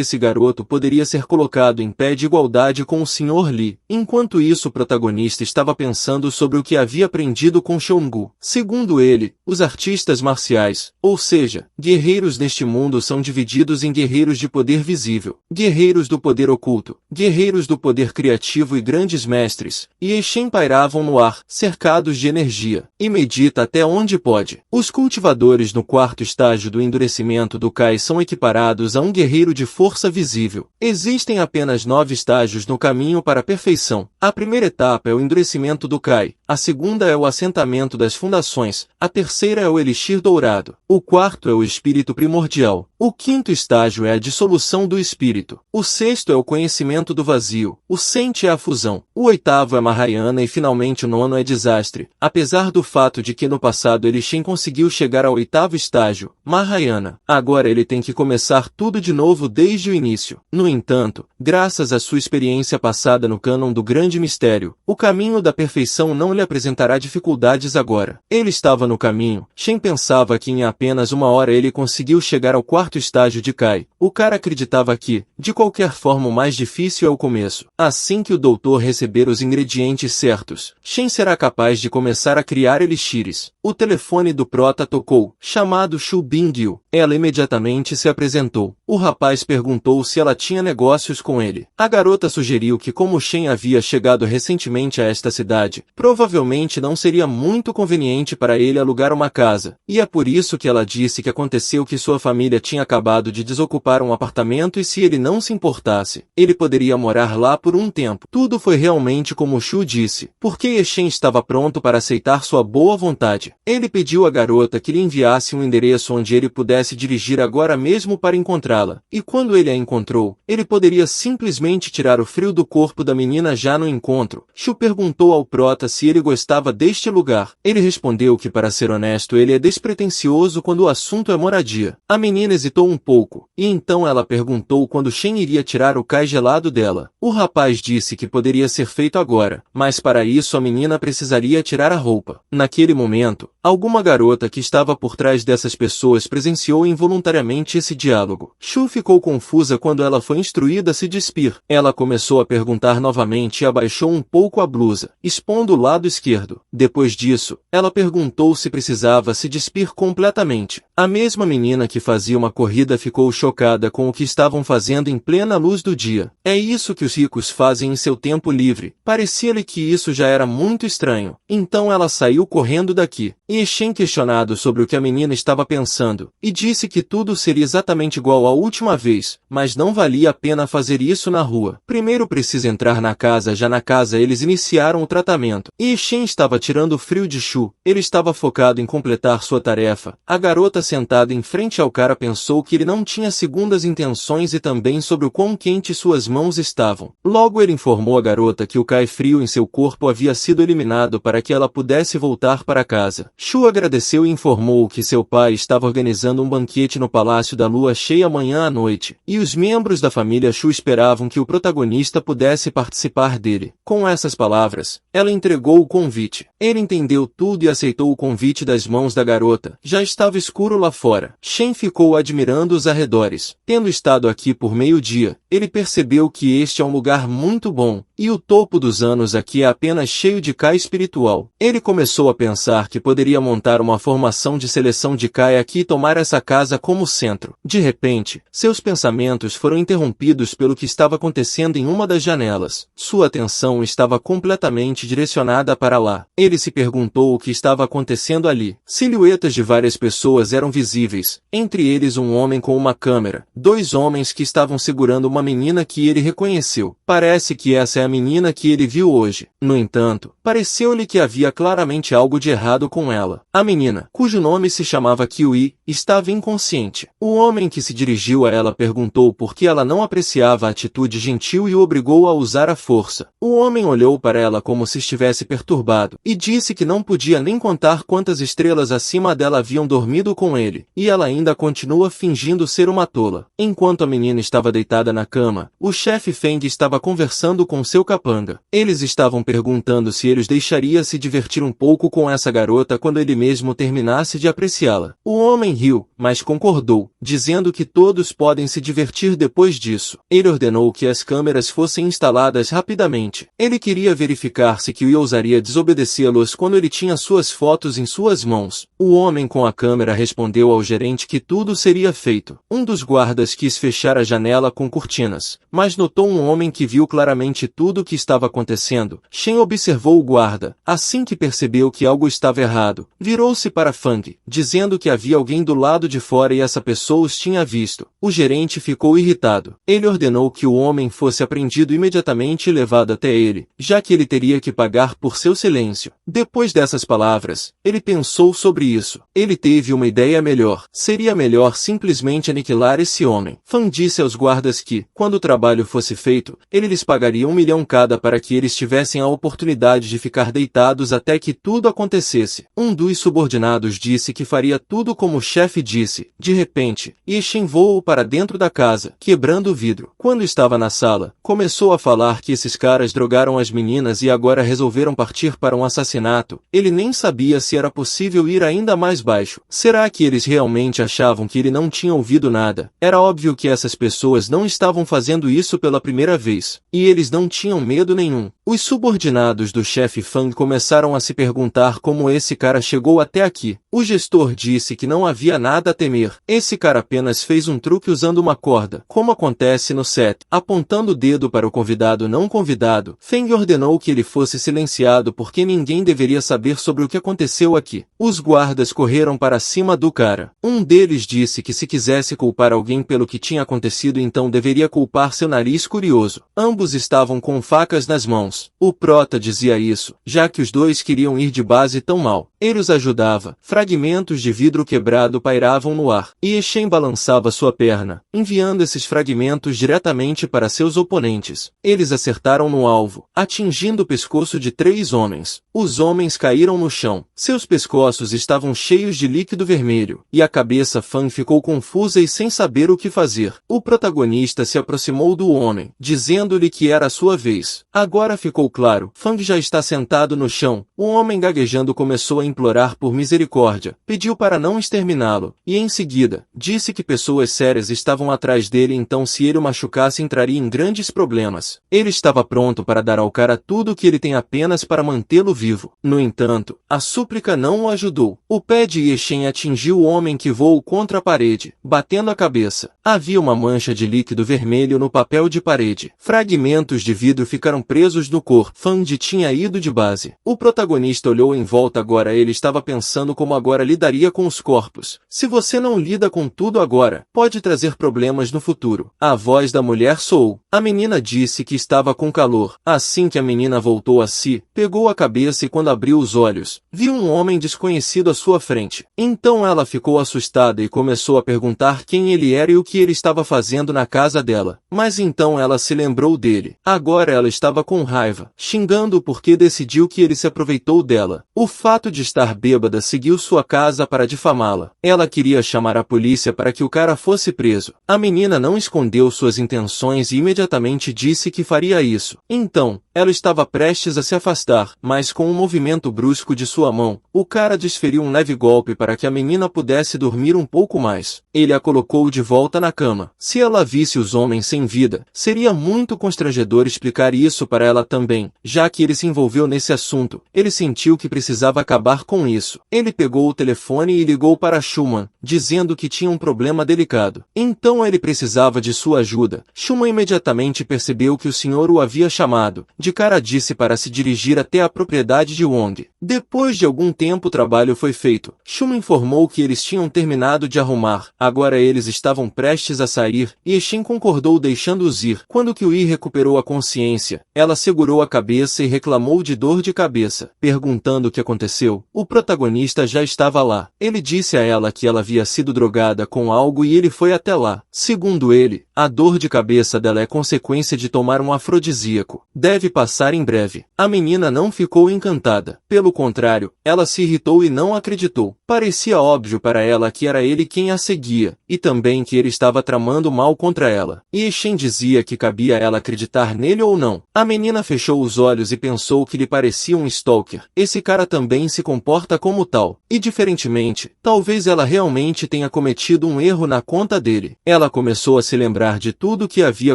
esse garoto poderia ser colocado em pé de igualdade com o Sr. Li. Enquanto isso, o protagonista estava pensando sobre o que havia aprendido com Shongu. Segundo ele, os artistas marciais, ou seja, guerreiros neste mundo são divididos em guerreiros de poder visível, guerreiros do poder oculto, guerreiros do poder criativo e grandes mestres, e Shen pairavam no ar, cercados de energia, e medita até onde pode. Os cultivadores no quarto estágio do endurecimento do Kai são equiparados a um guerreiro de força visível. Existem apenas 9 estágios no caminho para a perfeição. A primeira etapa é o endurecimento do Kai, a segunda é o assentamento das fundações, a terceira é o elixir dourado, o quarto é o espírito primordial, o quinto estágio é a dissolução do espírito, o sexto é o conhecimento do vazio, o sente é a fusão, o oitavo é Mahayana e finalmente o nono é desastre. Apesar do fato de que no passado ele Shen conseguiu chegar ao oitavo estágio, Mahayana, agora ele tem que começar tudo de novo desde o início. No entanto, graças à sua experiência passada no cânon do grande mistério, o caminho da perfeição não lhe apresentará dificuldades agora. Ele estava no caminho. Shen pensava que em apenas uma hora ele conseguiu chegar ao quarto estágio de Kai. O cara acreditava que, de qualquer forma, o mais difícil é o começo. Assim que o doutor receber os ingredientes certos, Shen será capaz de começar a criar elixires. O telefone do prota tocou, chamado Shu Bingyu. Ela imediatamente se apresentou. O rapaz perguntou se ela tinha negócios com ele. A garota sugeriu que como Shen havia chegado recentemente a esta cidade, provavelmente não seria muito conveniente para ele alugar uma casa. E é por isso que ela disse que aconteceu que sua família tinha acabado de desocupar um apartamento e se ele não se importasse, ele poderia morar lá por um tempo. Tudo foi realmente como Shu disse, porque Shen estava pronto para aceitar sua boa vontade. Ele pediu à garota que lhe enviasse um endereço onde ele pudesse dirigir agora mesmo para encontrá-la. E quando ele a encontrou, ele poderia simplesmente tirar o frio do corpo da menina já no encontro. Shu perguntou ao prota se ele gostava deste lugar. Ele respondeu que, para ser honesto, ele é despretensioso quando o assunto é moradia. A menina hesitou um pouco, e então ela perguntou quando Shen iria tirar o Kai gelado dela. O rapaz disse que poderia ser feito agora, mas para isso a menina precisaria tirar a roupa. Naquele momento, alguma garota que estava por trás dessas pessoas presenciou involuntariamente esse diálogo. Shu ficou confusa quando ela foi instruída a se despir. Ela começou a perguntar novamente e abaixou um pouco a blusa, expondo o lado esquerdo. Depois disso, ela perguntou se precisava se despir completamente. A mesma menina que fazia uma corrida ficou chocada com o que estavam fazendo em plena luz do dia. É isso que os ricos fazem em seu tempo livre. Parecia-lhe que isso já era muito estranho. Então ela saiu correndo daqui. E Shen, questionado sobre o que a menina estava pensando, e disse que tudo seria exatamente igual à última vez, mas não valia a pena fazer isso na rua. Primeiro precisa entrar na casa. Já na casa eles iniciaram o tratamento. E Shen estava tirando o frio de Shu. Ele estava focado em completar sua tarefa. A garota sentada em frente ao cara pensou que ele não tinha segundas intenções e também sobre o quão quente suas mãos estavam. Logo ele informou a garota que o Kai frio em seu corpo havia sido eliminado para que ela pudesse voltar para casa. Shu agradeceu e informou que seu pai estava organizando um banquete no Palácio da Lua Cheia amanhã à noite, e os membros da família Shu esperavam que o protagonista pudesse participar dele. Com essas palavras, ela entregou o convite. Ele entendeu tudo e aceitou o convite das mãos da garota. Já estava escuro lá fora. Shen ficou admirando os arredores. Tendo estado aqui por meio-dia, ele percebeu que este é um lugar muito bom, e o topo dos anos aqui é apenas cheio de Kai espiritual. Ele começou a pensar que poderia montar uma formação de seleção de Kai aqui e tomar essa casa como centro. De repente, seus pensamentos foram interrompidos pelo que estava acontecendo em uma das janelas. Sua atenção estava completamente direcionada para lá. Ele se perguntou o que estava acontecendo ali. Silhuetas de várias pessoas eram visíveis, entre eles um homem com uma câmera, dois homens que estavam segurando uma menina que ele reconheceu. Parece que essa é a menina que ele viu hoje. No entanto, pareceu-lhe que havia claramente algo de errado com ela. A menina, cujo nome se chamava Kiwi, estava inconsciente. O homem que se dirigiu a ela perguntou por que ela não apreciava a atitude gentil e o obrigou a usar a força. O homem olhou para ela como se estivesse perturbado, e disse que não podia nem contar quantas estrelas acima dela haviam dormido com ele, e ela ainda continua fingindo ser uma tola. Enquanto a menina estava deitada na cama, o chefe Feng estava conversando com seu capanga. Eles estavam perguntando se ele os deixaria se divertir um pouco com essa garota quando ele mesmo terminasse de apreciá-la. O homem riu, mas concordou, dizendo que todos podem se divertir depois disso. Ele ordenou que as câmeras fossem instaladas rapidamente. Ele queria verificar se Kiwi ousaria desobedecê-los quando ele tinha suas fotos em suas mãos. O homem com a câmera respondeu ao gerente que tudo seria feito. Um dos guardas quis fechar a janela com cortinas, mas notou um homem que viu claramente tudo o que estava acontecendo. Shen observou o guarda. Assim que percebeu que algo estava errado, virou-se para Fang, dizendo que havia alguém do lado de fora e essa pessoa os tinha visto. O gerente ficou irritado. Ele ordenou que o homem fosse apreendido imediatamente e levado até ele, já que ele teria que pagar por seu silêncio. Depois dessas palavras, ele pensou sobre isso. Ele teve uma ideia melhor. Seria melhor simplesmente aniquilar esse homem. Fang disse aos guardas que, quando o trabalho fosse feito, ele lhes pagaria 1 milhão cada para que eles tivessem a oportunidade de ficar deitados até que tudo acontecesse. Um dos subordinados disse que faria tudo como o chefe disse. De repente, Shen voou para dentro da casa, quebrando o vidro. Quando estava na sala, começou a falar que esses caras drogaram as meninas e agora resolveram partir para um assassinato. Ele nem sabia se era possível ir ainda mais baixo. Será que eles realmente achavam que ele não tinha ouvido nada? Era óbvio que essas pessoas não estavam fazendo isso pela primeira vez. E eles não tinham medo nenhum. Os subordinados do chefe Fang começaram a se perguntar como esse cara chegou até aqui. O gestor disse que não havia nada a temer. Esse cara apenas fez um truque usando uma corda, como acontece no set. Apontando o dedo para o convidado não convidado, Feng ordenou que ele fosse silenciado porque ninguém deveria saber sobre o que aconteceu aqui. Os guardas correram para cima do cara. Um deles disse que se quisesse culpar alguém pelo que tinha acontecido então deveria culpar seu nariz curioso. Ambos estavam com facas nas mãos. O prota dizia isso, já que os dois queriam ir de base tão mal. Ele os ajudava. Fragmentos de vidro quebrado pairavam no ar, e Shen balançava sua perna, enviando esses fragmentos diretamente para seus oponentes. Eles acertaram no alvo, atingindo o pescoço de 3 homens. Os homens caíram no chão. Seus pescoços estavam cheios de líquido vermelho, e a cabeça Fan ficou confusa e sem saber o que fazer. O protagonista se aproximou do homem, dizendo-lhe que era a sua vez. Agora ficou claro, Fang já está sentado no chão. O homem gaguejando começou a implorar por misericórdia, pediu para não exterminá-lo, e em seguida, disse que pessoas sérias estavam atrás dele então se ele o machucasse entraria em grandes problemas. Ele estava pronto para dar ao cara tudo o que ele tem apenas para mantê-lo vivo. No entanto, a súplica não o ajudou. O pé de Shen atingiu o homem que voou contra a parede, batendo a cabeça. Havia uma mancha de líquido vermelho no papel de parede. Fragmentos de vidro ficaram presos no corpo. Fang tinha ido de base. O protagonista olhou em volta agora ele estava pensando como agora lidaria com os corpos. Se você não lida com tudo agora, pode trazer problemas no futuro. A voz da mulher soou. A menina disse que estava com calor. Assim que a menina voltou a si, pegou a cabeça e quando abriu os olhos, viu um homem desconhecido à sua frente. Então ela ficou assustada e começou a perguntar quem ele era e o que ele estava fazendo na casa dela. Mas então ela se lembrou dele. Agora ela estava com raiva, xingando porque decidiu que ele se aproveitou dela. O fato de estar bêbada seguiu sua casa para difamá-la. Ela queria chamar a polícia para que o cara fosse preso. A menina não escondeu suas intenções e imediatamente disse que faria isso. Então, Ela estava prestes a se afastar, mas com um movimento brusco de sua mão, o cara desferiu um leve golpe para que a menina pudesse dormir um pouco mais. Ele a colocou de volta na cama. Se ela visse os homens sem vida, seria muito constrangedor explicar isso para ela também, já que ele se envolveu nesse assunto. Ele sentiu que precisava acabar com isso. Ele pegou o telefone e ligou para Schumann, dizendo que tinha um problema delicado. Então ele precisava de sua ajuda. Schumann imediatamente percebeu que o senhor o havia chamado. De cara disse para se dirigir até a propriedade de Wong. Depois de algum tempo o trabalho foi feito. Schumann informou que eles tinham terminado de arrumar. Agora eles estavam prestes a sair, e Shen concordou deixando-os ir. Quando Kyui recuperou a consciência, ela segurou a cabeça e reclamou de dor de cabeça. Perguntando o que aconteceu, o protagonista já estava lá. Ele disse a ela que ela havia sido drogada com algo e ele foi até lá. Segundo ele, a dor de cabeça dela é consequência de tomar um afrodisíaco. Deve passar em breve. A menina não ficou encantada. Pelo contrário, ela se irritou e não acreditou. Parecia óbvio para ela que era ele quem a seguia, e também que ele estava tramando mal contra ela. E Shen dizia que cabia a ela acreditar nele ou não. A menina fechou os olhos e pensou que lhe parecia um stalker. Esse cara também se comporta como tal. E diferentemente, talvez ela realmente tenha cometido um erro na conta dele. Ela começou a se lembrar de tudo o que havia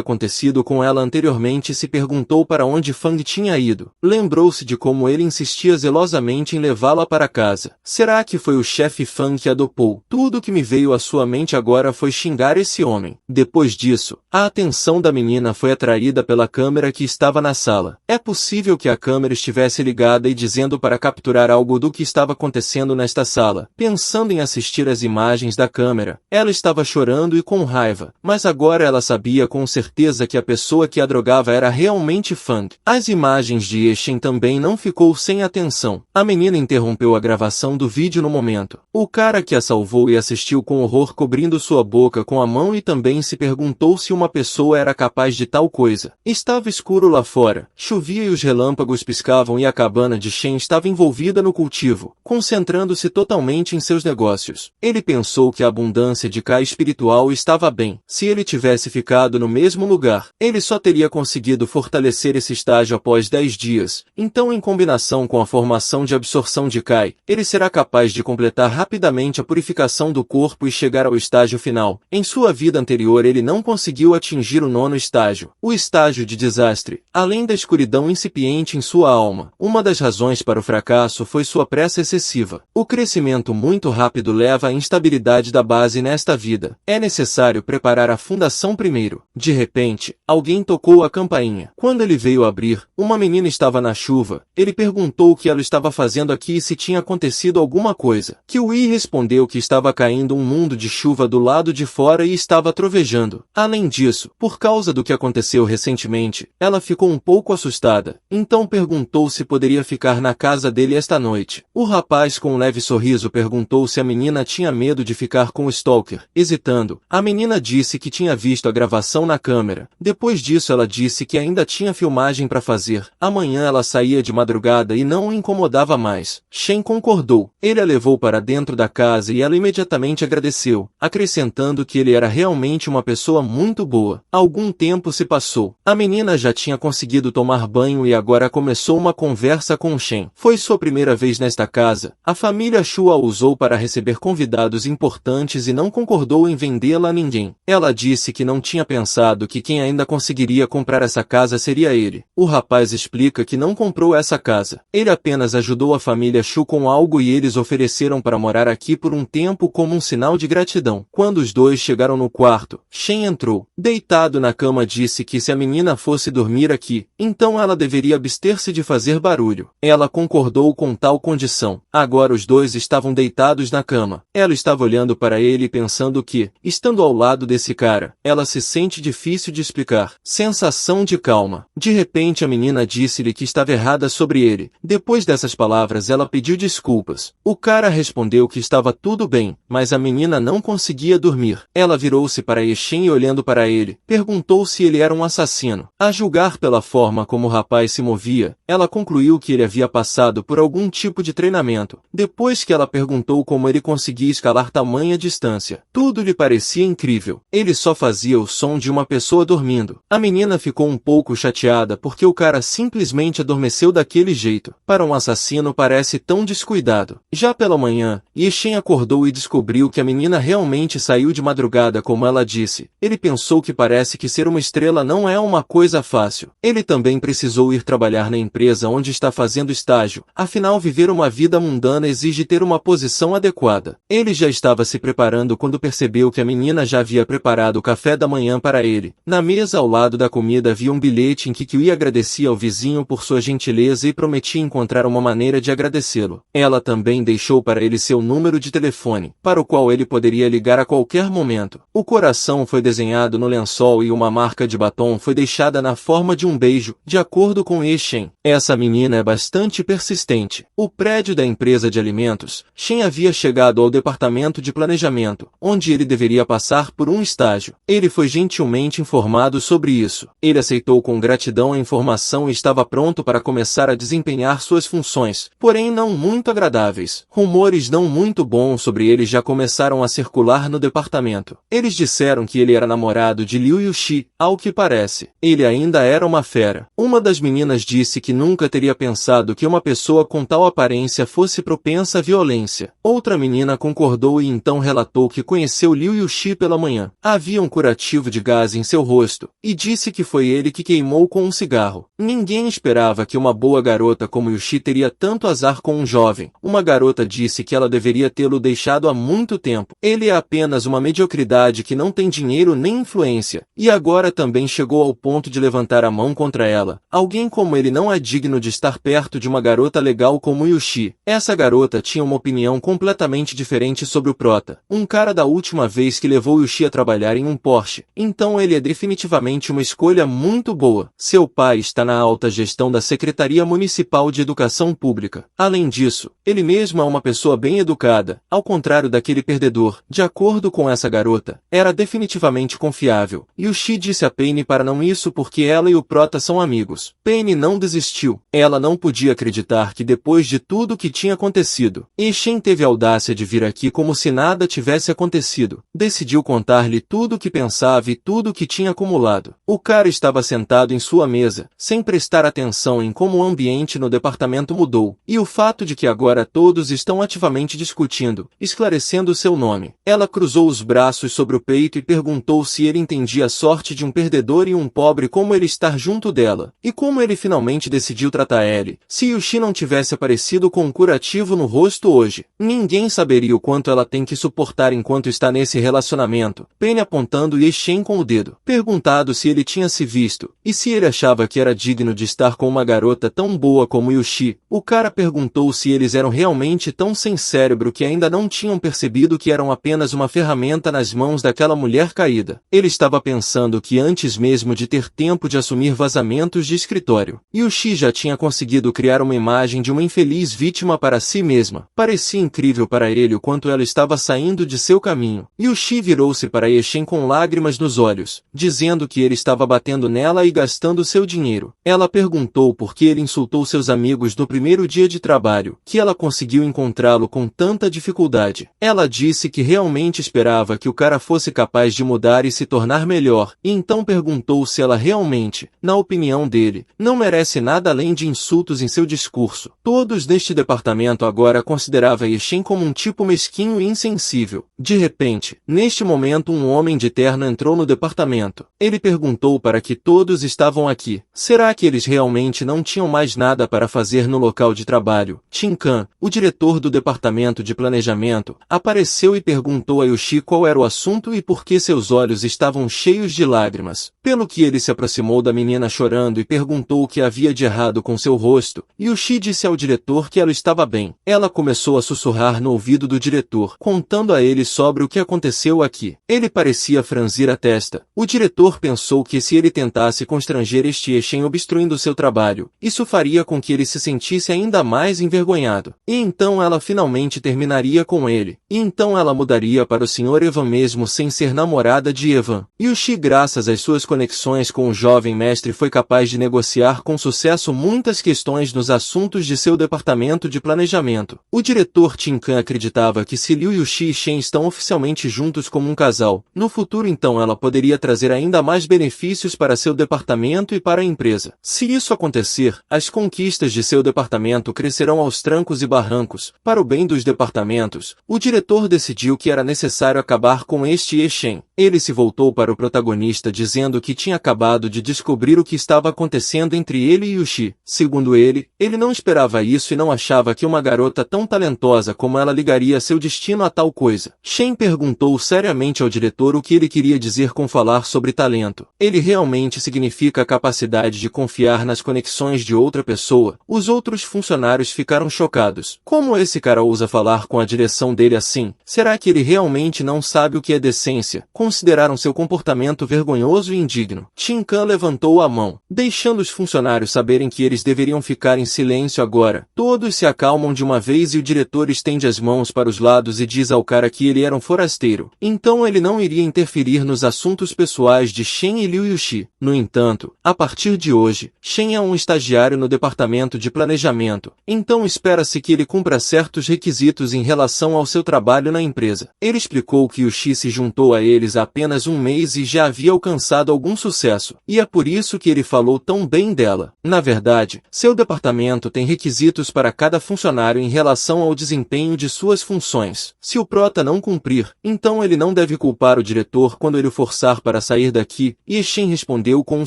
acontecido com ela anteriormente e se perguntou para onde Fang tinha ido. Lembrou-se de como ele insistia zelosamente em levá-la para casa. Será que foi o chefe Fang que a dopou? Tudo que me veio à sua mente agora foi xingar esse homem. Depois disso, a atenção da menina foi atraída pela câmera que estava na sala. É possível que a câmera estivesse ligada e dizendo para capturar algo do que estava acontecendo nesta sala. Pensando em assistir às imagens da câmera, ela estava chorando e com raiva, mas agora ela sabia com certeza que a pessoa que a drogava era realmente Fang. As imagens de Shen também não ficou sem atenção. A menina interrompeu a gravação do vídeo no momento. O cara que a salvou e assistiu com horror cobrindo sua boca com a mão e também se perguntou se uma pessoa era capaz de tal coisa. Estava escuro lá fora, chovia e os relâmpagos piscavam e a cabana de Shen estava envolvida no cultivo, concentrando-se totalmente em seus negócios. Ele pensou que a abundância de Kai espiritual estava bem. Se ele tivesse ficado no mesmo lugar, ele só teria conseguido fortalecer esse estágio após 10 dias. Então, em combinação com a formação de absorção de Kai, ele será capaz de completar rapidamente a purificação do corpo e chegar ao estágio final. Em sua vida anterior ele não conseguiu atingir o 9º estágio, o estágio de desastre, além da escuridão incipiente em sua alma. Uma das razões para o fracasso foi sua pressa excessiva. O crescimento muito rápido leva à instabilidade da base nesta vida. É necessário preparar a fundação primeiro. De repente, alguém tocou a campainha. Quando ele veio abrir, uma menina estava na chuva. Ele perguntou o que ela estava fazendo aqui e se tinha acontecido alguma coisa. Kyui respondeu que estava caindo um mundo de chuva do lado de fora e estava trovejando. Além disso, por causa do que aconteceu recentemente, ela ficou um pouco assustada. Então perguntou se poderia ficar na casa dele esta noite. O rapaz com um leve sorriso perguntou se a menina tinha medo de ficar com o stalker. Hesitando, a menina disse que tinha visto a gravação na câmera. Depois disso ela disse que ainda tinha filmagem para fazer. Amanhã ela saía de madrugada e não o incomodava mais. Shen concordou. Ele a levou para dentro da casa e ela imediatamente agradeceu, acrescentando que ele era realmente uma pessoa muito boa. Algum tempo se passou. A menina já tinha conseguido tomar banho e agora começou uma conversa com Shen. Foi sua primeira vez nesta casa. A família Shu a usou para receber convidados importantes e não concordou em vendê-la a ninguém. Ela disse que não tinha pensado que quem ainda conseguiria comprar essa casa seria ele. O rapaz explica que não comprou essa casa. Ele apenas ajudou a família Shu com algo e eles ofereceram para morar aqui por um tempo como um sinal de gratidão. Quando os dois chegaram no quarto, Shen entrou. Deitado na cama disse que se a menina fosse dormir aqui, então ela deveria abster-se de fazer barulho. Ela concordou com tal condição. Agora os dois estavam deitados na cama. Ela estava olhando para ele e pensando que, estando ao lado desse cara, ela se sente difícil de explicar. Sensação de calma. De repente a menina disse-lhe que estava errada sobre ele. Depois dessas palavras ela pediu desculpas. O cara respondeu que estava tudo bem, mas a menina não conseguia dormir. Ela virou-se para Shen e olhando para ele, perguntou se ele era um assassino. A julgar pela forma como o rapaz se movia, ela concluiu que ele havia passado por algum tipo de treinamento. Depois que ela perguntou como ele conseguia escalar tamanha distância, tudo lhe parecia incrível. Ele só fazia o som de uma pessoa dormindo. A menina ficou um pouco chateada porque porque o cara simplesmente adormeceu daquele jeito. Para um assassino parece tão descuidado. Já pela manhã, Ye-Shen acordou e descobriu que a menina realmente saiu de madrugada como ela disse. Ele pensou que parece que ser uma estrela não é uma coisa fácil. Ele também precisou ir trabalhar na empresa onde está fazendo estágio, afinal viver uma vida mundana exige ter uma posição adequada. Ele já estava se preparando quando percebeu que a menina já havia preparado o café da manhã para ele. Na mesa ao lado da comida havia um bilhete em que Kiwi agradecia ao vizinho por sua gentileza e prometia encontrar uma maneira de agradecê-lo. Ela também deixou para ele seu número de telefone, para o qual ele poderia ligar a qualquer momento. O coração foi desenhado no lençol e uma marca de batom foi deixada na forma de um beijo, de acordo com Ye-Shen. Essa menina é bastante persistente. O prédio da empresa de alimentos, Shen havia chegado ao departamento de planejamento, onde ele deveria passar por um estágio. Ele foi gentilmente informado sobre isso. Ele aceitou com gratidão a informação e estava pronto para começar a desempenhar suas funções, porém não muito agradáveis. Rumores não muito bons sobre ele já começaram a circular no departamento. Eles disseram que ele era namorado de Liu Yuxi, ao que parece. Ele ainda era uma fera. Uma das meninas disse que nunca teria pensado que uma pessoa com tal aparência fosse propensa à violência. Outra menina concordou e então relatou que conheceu Liu Yuxi pela manhã. Havia um curativo de gás em seu rosto, e disse que foi ele que queimou com um cigarro. Ninguém esperava que uma boa garota como Yuxi teria tanto azar com um jovem. Uma garota disse que ela deveria tê-lo deixado há muito tempo. Ele é apenas uma mediocridade que não tem dinheiro nem influência, e agora também chegou ao ponto de levantar a mão contra ela. Alguém como ele não é digno de estar perto de uma garota legal como Yuxi. Essa garota tinha uma opinião completamente diferente sobre o prota, um cara da última vez que levou Yuxi a trabalhar em um Porsche. Então ele é definitivamente uma escolha muito boa. Seu pai está na alta gestão da Secretaria Municipal de Educação Pública. Além disso, ele mesmo é uma pessoa bem educada, ao contrário daquele perdedor. De acordo com essa garota, era definitivamente confiável. Yuxi disse a Penny para não isso porque ela e o prota são amigos. Penny não desistiu. Ela não podia acreditar que depois de tudo que tinha acontecido, Ye-Shen teve a audácia de vir aqui como se nada tivesse acontecido. Decidiu contar-lhe tudo o que pensava e tudo o que tinha acumulado. O cara estava sentado em sua mesa, sem prestar atenção em como o ambiente no departamento mudou, e o fato de que agora todos estão ativamente discutindo, esclarecendo seu nome. Ela cruzou os braços sobre o peito e perguntou se ele entendia a sorte de um perdedor e um pobre como ele estar junto dela, e como ele finalmente decidiu tratar ele. Se Yuxi não tivesse aparecido com um curativo no rosto hoje, ninguém saberia o quanto ela tem que suportar enquanto está nesse relacionamento. Penny apontando Ye-Shen com o dedo. Perguntado se ele tinha se visto, e se ele achava que era digno de estar com uma garota tão boa como Yuxi, o cara perguntou se eles eram realmente tão sem cérebro que ainda não tinham percebido que eram apenas uma ferramenta nas mãos daquela mulher caída. Ele estava pensando que antes mesmo de ter tempo de assumir vazamentos de escritório, Yuxi já tinha conseguido criar uma imagem de uma infeliz vítima para si mesma. Parecia incrível para ele o quanto ela estava saindo de seu caminho. Yuxi virou-se para Ye-Shen com lágrimas nos olhos, dizendo que ele estava batendo nela e gastando seu dinheiro. Ela perguntou por que ele insultou seus amigos no primeiro dia de trabalho, que ela conseguiu encontrá-lo com tanta dificuldade. Ela disse que realmente esperava que o cara fosse capaz de mudar e se tornar melhor, e então perguntou se ela realmente, na opinião dele, não merece nada além de insultos em seu discurso. Todos neste departamento agora consideravam Ye-Shen como um tipo mesquinho e insensível. De repente, neste momento um homem de terno entrou no departamento. Ele perguntou para que todos estavam aqui. Será que eles realmente não tinham mais nada para fazer no local de trabalho? Tin Kan, o diretor do departamento de planejamento, apareceu e perguntou a Yuxi qual era o assunto e por que seus olhos estavam cheios de lágrimas. Pelo que ele se aproximou da menina chorando e perguntou o que havia de errado com seu rosto. Yuxi disse ao diretor que ela estava bem. Ela começou a sussurrar no ouvido do diretor, contando a ele sobre o que aconteceu aqui. Ele parecia franzir a testa. O diretor pensou que se ele tentasse constranger este Ye-Shen obstruindo seu trabalho, isso faria com que ele se sentisse ainda mais envergonhado. E então ela finalmente terminaria com ele. E então ela mudaria para o Sr. Evan mesmo sem ser namorada de Evan. Yuxi, graças às suas conexões com o jovem mestre, foi capaz de negociar com sucesso muitas questões nos assuntos de seu departamento de planejamento. O diretor Tin Kan acreditava que se Liu Yuxi e Shen estão oficialmente juntos como um casal, no futuro então ela poderia trazer ainda mais benefícios para seu departamento e para para a empresa. Se isso acontecer, as conquistas de seu departamento crescerão aos trancos e barrancos. Para o bem dos departamentos, o diretor decidiu que era necessário acabar com este Ye Shen. Ele se voltou para o protagonista dizendo que tinha acabado de descobrir o que estava acontecendo entre ele e Yushi. Segundo ele não esperava isso e não achava que uma garota tão talentosa como ela ligaria seu destino a tal coisa. Shen perguntou seriamente ao diretor o que ele queria dizer com falar sobre talento. Ele realmente significa a capacidade de confiar nas conexões de outra pessoa. Os outros funcionários ficaram chocados. Como esse cara ousa falar com a direção dele assim? Será que ele realmente não sabe o que é decência? Consideraram seu comportamento vergonhoso e indigno. Tin Kan levantou a mão, deixando os funcionários saberem que eles deveriam ficar em silêncio agora. Todos se acalmam de uma vez e o diretor estende as mãos para os lados e diz ao cara que ele era um forasteiro. Então ele não iria interferir nos assuntos pessoais de Shen e Liu Yushi. No entanto, a partir de hoje, Shen é um estagiário no departamento de planejamento. Então espera-se que ele cumpra certos requisitos em relação ao seu trabalho na empresa. Ele explicou que Yushi se juntou a eles há apenas um mês e já havia alcançado algum sucesso. E é por isso que ele falou tão bem dela. Na verdade, seu departamento tem requisitos para cada funcionário em relação ao desempenho de suas funções. Se o prota não cumprir, então ele não deve culpar o diretor quando ele o forçar para sair daqui. E Shen respondeu com um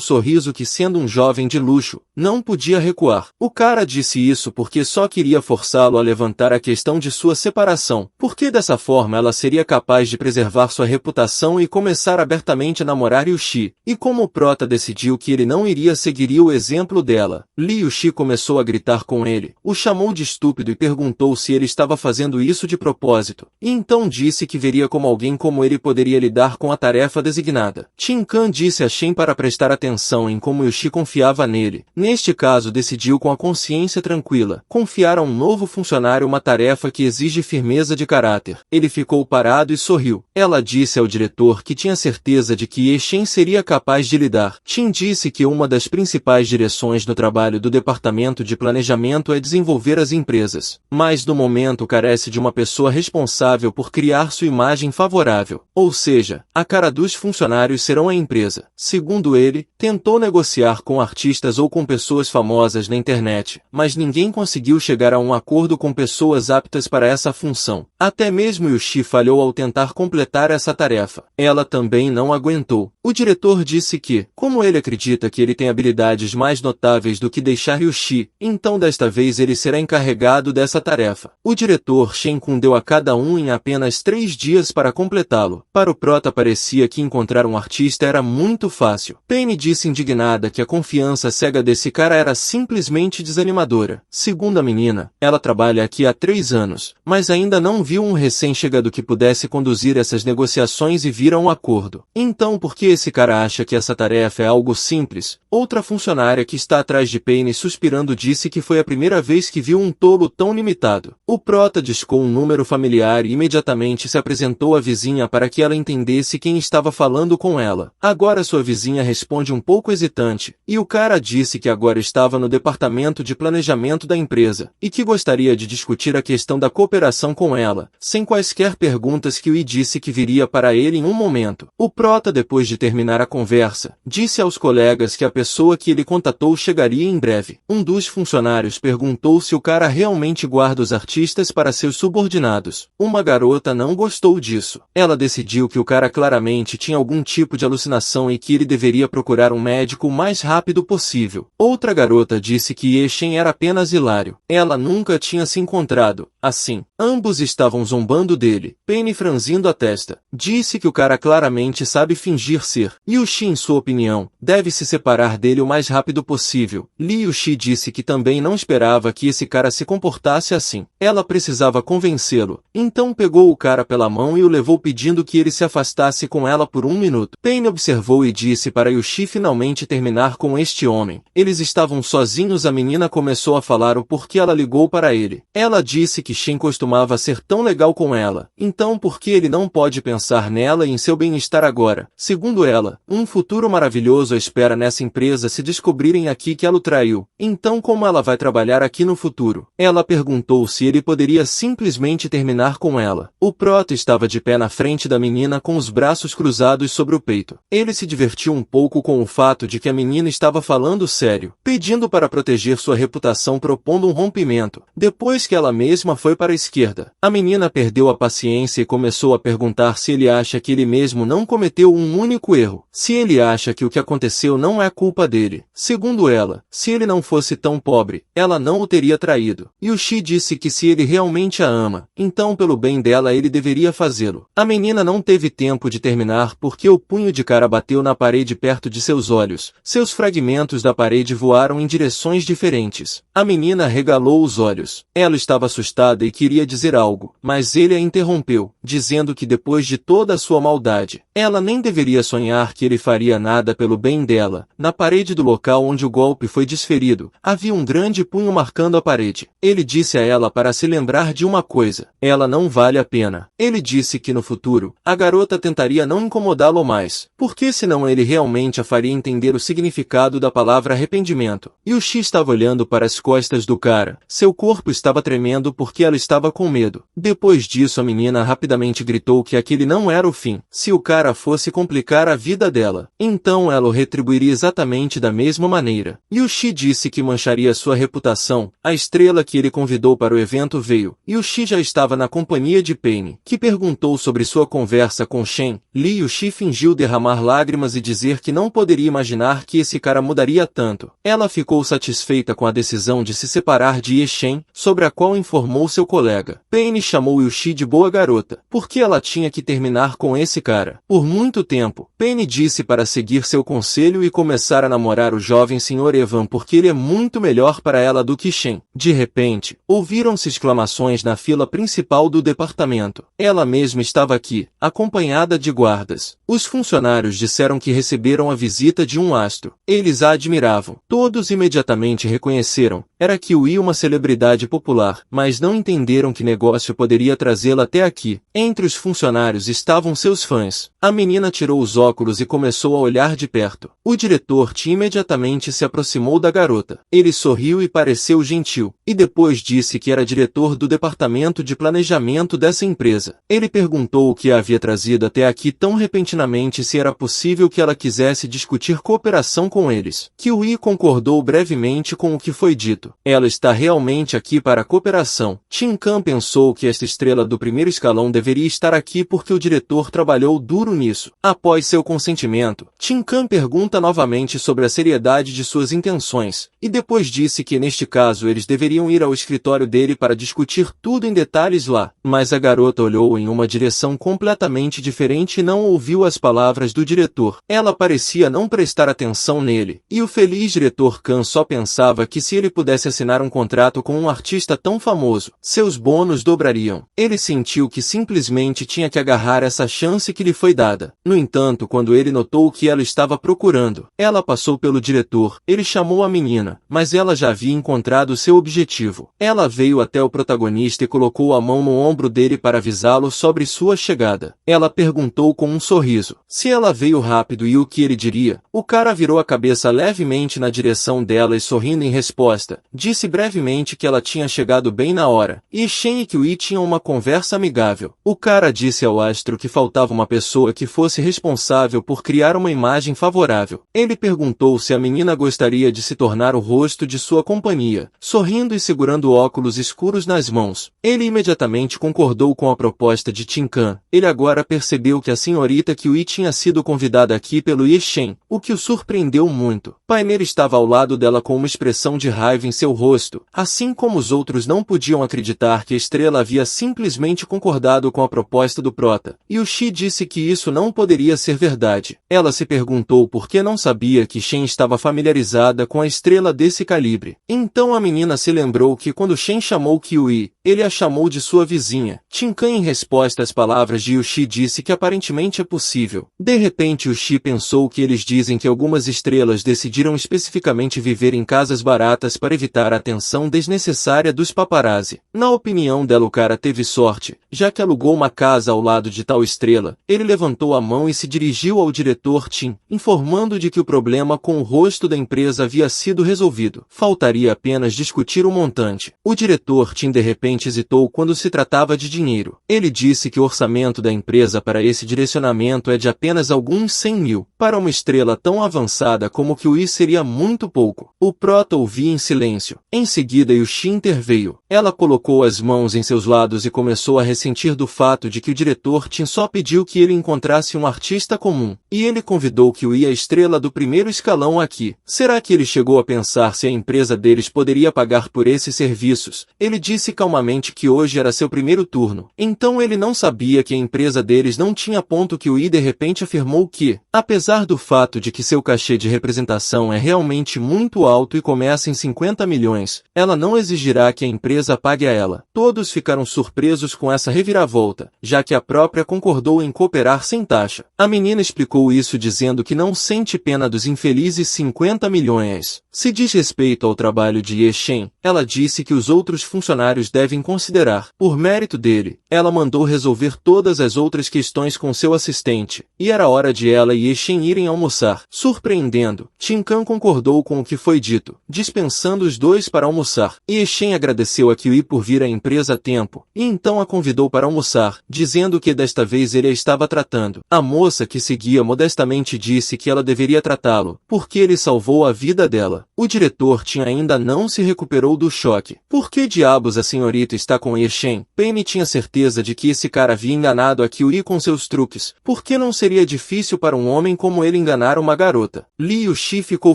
sorriso que, sendo um jovem de luxo, não podia recuar. O cara disse isso porque só queria forçá-lo a levantar a questão de sua separação, porque dessa forma ela seria capaz de preservar sua reputação e começar abertamente a namorar Yushi. E como o prota decidiu que ele não iria seguir o exemplo dela, Li Yushi começou a gritar com ele, o chamou de estúpido e perguntou se ele estava fazendo isso de propósito. E então disse que veria como alguém como ele poderia lidar com a tarefa designada. Tin Kan disse a Shen para prestar atenção em como Yushi confiava nele. Neste caso decidiu com a consciência tranquila, confiar a um novo funcionário uma tarefa que exige firmeza de caráter. Ele ficou parado e sorriu. Ela disse ao diretor que tinha certeza de que Ye Shen seria capaz de lidar. Tin disse que uma das principais direções no trabalho do departamento de planejamento é desenvolver as empresas, mas no momento carece de uma pessoa responsável por criar sua imagem favorável. Ou seja, a cara dos funcionários serão a empresa. Segundo ele, tentou negociar com artistas ou com pessoas famosas na internet, mas ninguém conseguiu chegar a um acordo com pessoas aptas para essa função. Até mesmo Yushi falhou ao tentar completar essa tarefa. Ela também não aguentou. O diretor disse que, como ele acredita que ele tem habilidades mais notáveis do que deixar Yushi, então desta vez ele será encarregado dessa tarefa. O diretor Shen Kun deu a cada um em apenas 3 dias para completá-lo. Para o prota parecia que encontrar um artista era muito fácil. Penny disse indignada que a confiança cega desse cara era simplesmente desanimadora. Segundo a menina, ela trabalha aqui há 3 anos, mas ainda não viu um recém-chegado que pudesse conduzir essas negociações e vir a um acordo. Então por que esse cara acha que essa tarefa é algo simples? Outra funcionária que está atrás de Penny suspirando disse que foi a primeira vez que viu um tolo tão limitado. O prota discou um número familiar e imediatamente se apresentou à vizinha para que ela entendesse quem estava falando com ela. Agora sua vizinha responde um pouco hesitante, e o cara disse que agora estava no departamento de planejamento da empresa, e que gostaria de discutir a questão da cooperação com ela, sem quaisquer perguntas que Ui disse que viria para ele em um momento. O prota, depois de terminar a conversa, disse aos colegas que a pessoa que ele contatou chegaria em breve. Um dos funcionários perguntou se o cara realmente guarda os artistas para seus subordinados. Uma garota não gostou disso. Ela decidiu que o cara claramente tinha algum tipo de alucinação e que ele deveria procurar um médico o mais rápido possível. Outra garota disse que Ye Shen era apenas hilário. Ela nunca tinha se encontrado assim. Ambos estavam zombando dele. Penny, franzindo a testa, disse que o cara claramente sabe fingir ser. Yushi, em sua opinião, deve se separar dele o mais rápido possível. Li Yushi disse que também não esperava que esse cara se comportasse assim. Ela precisava convencê-lo. Então pegou o cara pela mão e o levou pedindo que ele se afastasse com ela por 1 minuto. Penny observou e disse para Yushi finalmente terminar com este homem. Eles estavam sozinhos. A menina começou a falar o porquê ela ligou para ele. Ela disse que Shen costumava ser tão legal com ela. Então por que ele não pode pensar nela e em seu bem-estar agora? Segundo ela, um futuro maravilhoso a espera nessa empresa se descobrirem aqui que ela o traiu. Então como ela vai trabalhar aqui no futuro? Ela perguntou se ele poderia simplesmente terminar com ela. O prota estava de pé na frente da menina com os braços cruzados sobre o peito. Ele se divertiu um pouco com o fato de que a menina estava falando sério, pedindo para proteger sua reputação propondo um rompimento, depois que ela mesma foi para a esquerda. A menina perdeu a paciência e começou a perguntar se ele acha que ele mesmo não cometeu um único erro, se ele acha que o que aconteceu não é culpa dele. Segundo ela, se ele não fosse tão pobre, ela não o teria traído. Yushi disse que se ele realmente a ama, então pelo bem dela ele deveria fazê-lo. A menina não teve tempo de terminar porque o punho de cara bateu na parede perto de seus olhos. Seus fragmentos da parede voaram em direções diferentes. A menina regalou os olhos. Ela estava assustada e queria dizer algo, mas ele a interrompeu, dizendo que depois de toda a sua maldade, ela nem deveria sonhar que ele faria nada pelo bem dela. Na parede do local onde o golpe foi desferido, havia um grande punho marcando a parede. Ele disse a ela para se lembrar de uma coisa: ela não vale a pena. Ele disse que no futuro, a garota tentaria não incomodá-lo mais, porque senão ele realmente a faria entender o significado da palavra arrependimento. Yushi estava olhando para as costas do cara. Seu corpo estava tremendo porque ela estava com medo. Depois disso a menina rapidamente gritou que aquele não era o fim. Se o cara fosse complicar a vida dela, então ela o retribuiria exatamente da mesma maneira. Yushi disse que mancharia sua reputação. A estrela que ele convidou para o evento veio. Yushi já estava na companhia de Paine, que perguntou sobre sua conversa com Shen. Yushi fingiu derramar lágrimas e dizer que não poderia imaginar que esse cara mudaria tanto. Ela ficou satisfeita com a decisão de se separar de Shen, sobre a qual informou seu colega. Paine chamou Yushi de boa garota, porque ela tinha que terminar com esse cara. Por muito tempo, Paine disse para seguir seu conselho e começar a namorar o jovem Sr. Evan porque ele é muito melhor para ela do que Shen. De repente, ouviram-se exclamações na fila principal do departamento. Ela mesma estava aqui, acompanhada de guardas. Os funcionários disseram que receberam a visita de um astro. Eles a admiravam. Todos imediatamente reconheceram. Era Kiwi, uma celebridade popular, mas não entenderam que negócio poderia trazê-la até aqui. Entre os funcionários estavam seus fãs. A menina tirou os óculos e começou a olhar de perto. O diretor imediatamente se aproximou da garota. Ele sorriu e pareceu gentil, e depois disse que era diretor do departamento de planejamento dessa empresa. Ele perguntou o que a havia trazido até aqui tão repentinamente e se era possível que ela quisesse discutir cooperação com eles. Kiwi concordou brevemente com o que foi dito. Ela está realmente aqui para a cooperação. Chin-kan pensou que esta estrela do primeiro escalão deveria estar aqui porque o diretor trabalhou duro nisso. Após seu consentimento, Chin-kan pergunta novamente sobre a seriedade de suas intenções, e depois disse que neste caso eles deveriam ir ao escritório dele para discutir tudo em detalhes lá. Mas a garota olhou em uma direção completamente diferente e não ouviu as palavras do diretor. Ela parecia não prestar atenção nele, e o feliz diretor Kan só pensava que se ele pudesse assinar um contrato com um artista tão famoso, seus bônus dobrariam. Ele sentiu que simplesmente tinha que agarrar essa chance que lhe foi dada. No entanto, quando ele notou o que ela estava procurando, ela passou pelo diretor. Ele chamou a menina, mas ela já havia encontrado seu objetivo. Ela veio até o protagonista e colocou a mão no ombro dele para avisá-lo sobre sua chegada. Ela perguntou com um sorriso se ela veio rápido e o que ele diria. O cara virou a cabeça levemente na direção dela e, sorrindo em resposta, disse brevemente que ela tinha chegado bem na hora, e Shen e Kiwi tinham uma conversa amigável. O cara disse ao astro que faltava uma pessoa que fosse responsável por criar uma imagem favorável. Ele perguntou se a menina gostaria de se tornar o rosto de sua companhia, sorrindo e segurando óculos escuros nas mãos. Ele imediatamente concordou com a proposta de Chin-kan. Ele agora percebeu que a senhorita Kiwi tinha sido convidada aqui pelo Shen, o que o surpreendeu muito. Painer estava ao lado dela com uma expressão de raiva em seu rosto, assim como os outros não podiam acreditar que a estrela havia simplesmente concordado com a proposta do prota. Yushi disse que isso não poderia ser verdade. Ela se perguntou por que não sabia que Shen estava familiarizada com a estrela desse calibre. Então a menina se lembrou que quando Shen chamou Kiwi, ele a chamou de sua vizinha. Chin-kan, em resposta às palavras de Yushi, disse que aparentemente é possível. De repente Yushi pensou que eles dizem que algumas estrelas decidiram especificamente viver em casas baratas para evitar a atenção desnecessária dos paparazzi. Na opinião dela, o cara teve sorte, já que alugou uma casa ao lado de tal estrela. Ele levantou a mão e se dirigiu ao diretor Chin, informando de que o problema com o rosto da empresa havia sido resolvido. Faltaria apenas discutir o montante. O diretor Chin de repente hesitou quando se tratava de dinheiro. Ele disse que o orçamento da empresa para esse direcionamento é de apenas alguns 100 mil. Para uma estrela tão avançada, dispensada como Kiwi seria muito pouco. O prota ouvia em silêncio. Em seguida Yushi interveio. Ela colocou as mãos em seus lados e começou a ressentir do fato de que o diretor Tin só pediu que ele encontrasse um artista comum. E ele convidou Kiwi, a estrela do primeiro escalão, aqui. Será que ele chegou a pensar se a empresa deles poderia pagar por esses serviços? Ele disse calmamente que hoje era seu primeiro turno. Então ele não sabia que a empresa deles não tinha ponto. Kiwi de repente afirmou que, apesar do fato de que seu cachê de representação é realmente muito alto e começa em 50 milhões, ela não exigirá que a empresa pague a ela. Todos ficaram surpresos com essa reviravolta, já que a própria concordou em cooperar sem taxa. A menina explicou isso dizendo que não sente pena dos infelizes 50 milhões. Se diz respeito ao trabalho de Ye Shen, ela disse que os outros funcionários devem considerar. Por mérito dele, ela mandou resolver todas as outras questões com seu assistente, e era hora de ela e Ye Shen irem almoçar. Surpreendendo, Tin Can concordou com o que foi dito, dispensando os dois para almoçar. Ye Shen agradeceu a Kiwi por vir à empresa a tempo, e então a convidou para almoçar, dizendo que desta vez ele a estava tratando. A moça que seguia modestamente disse que ela deveria tratá-lo, porque ele salvou a vida dela. O diretor Tin ainda não se recuperou do choque. Por que diabos a senhorita está com Ye Shen? Penny tinha certeza de que esse cara havia enganado a Kiwi com seus truques. Por que não seria difícil para um homem como ele enganar uma garota? Li Yushi ficou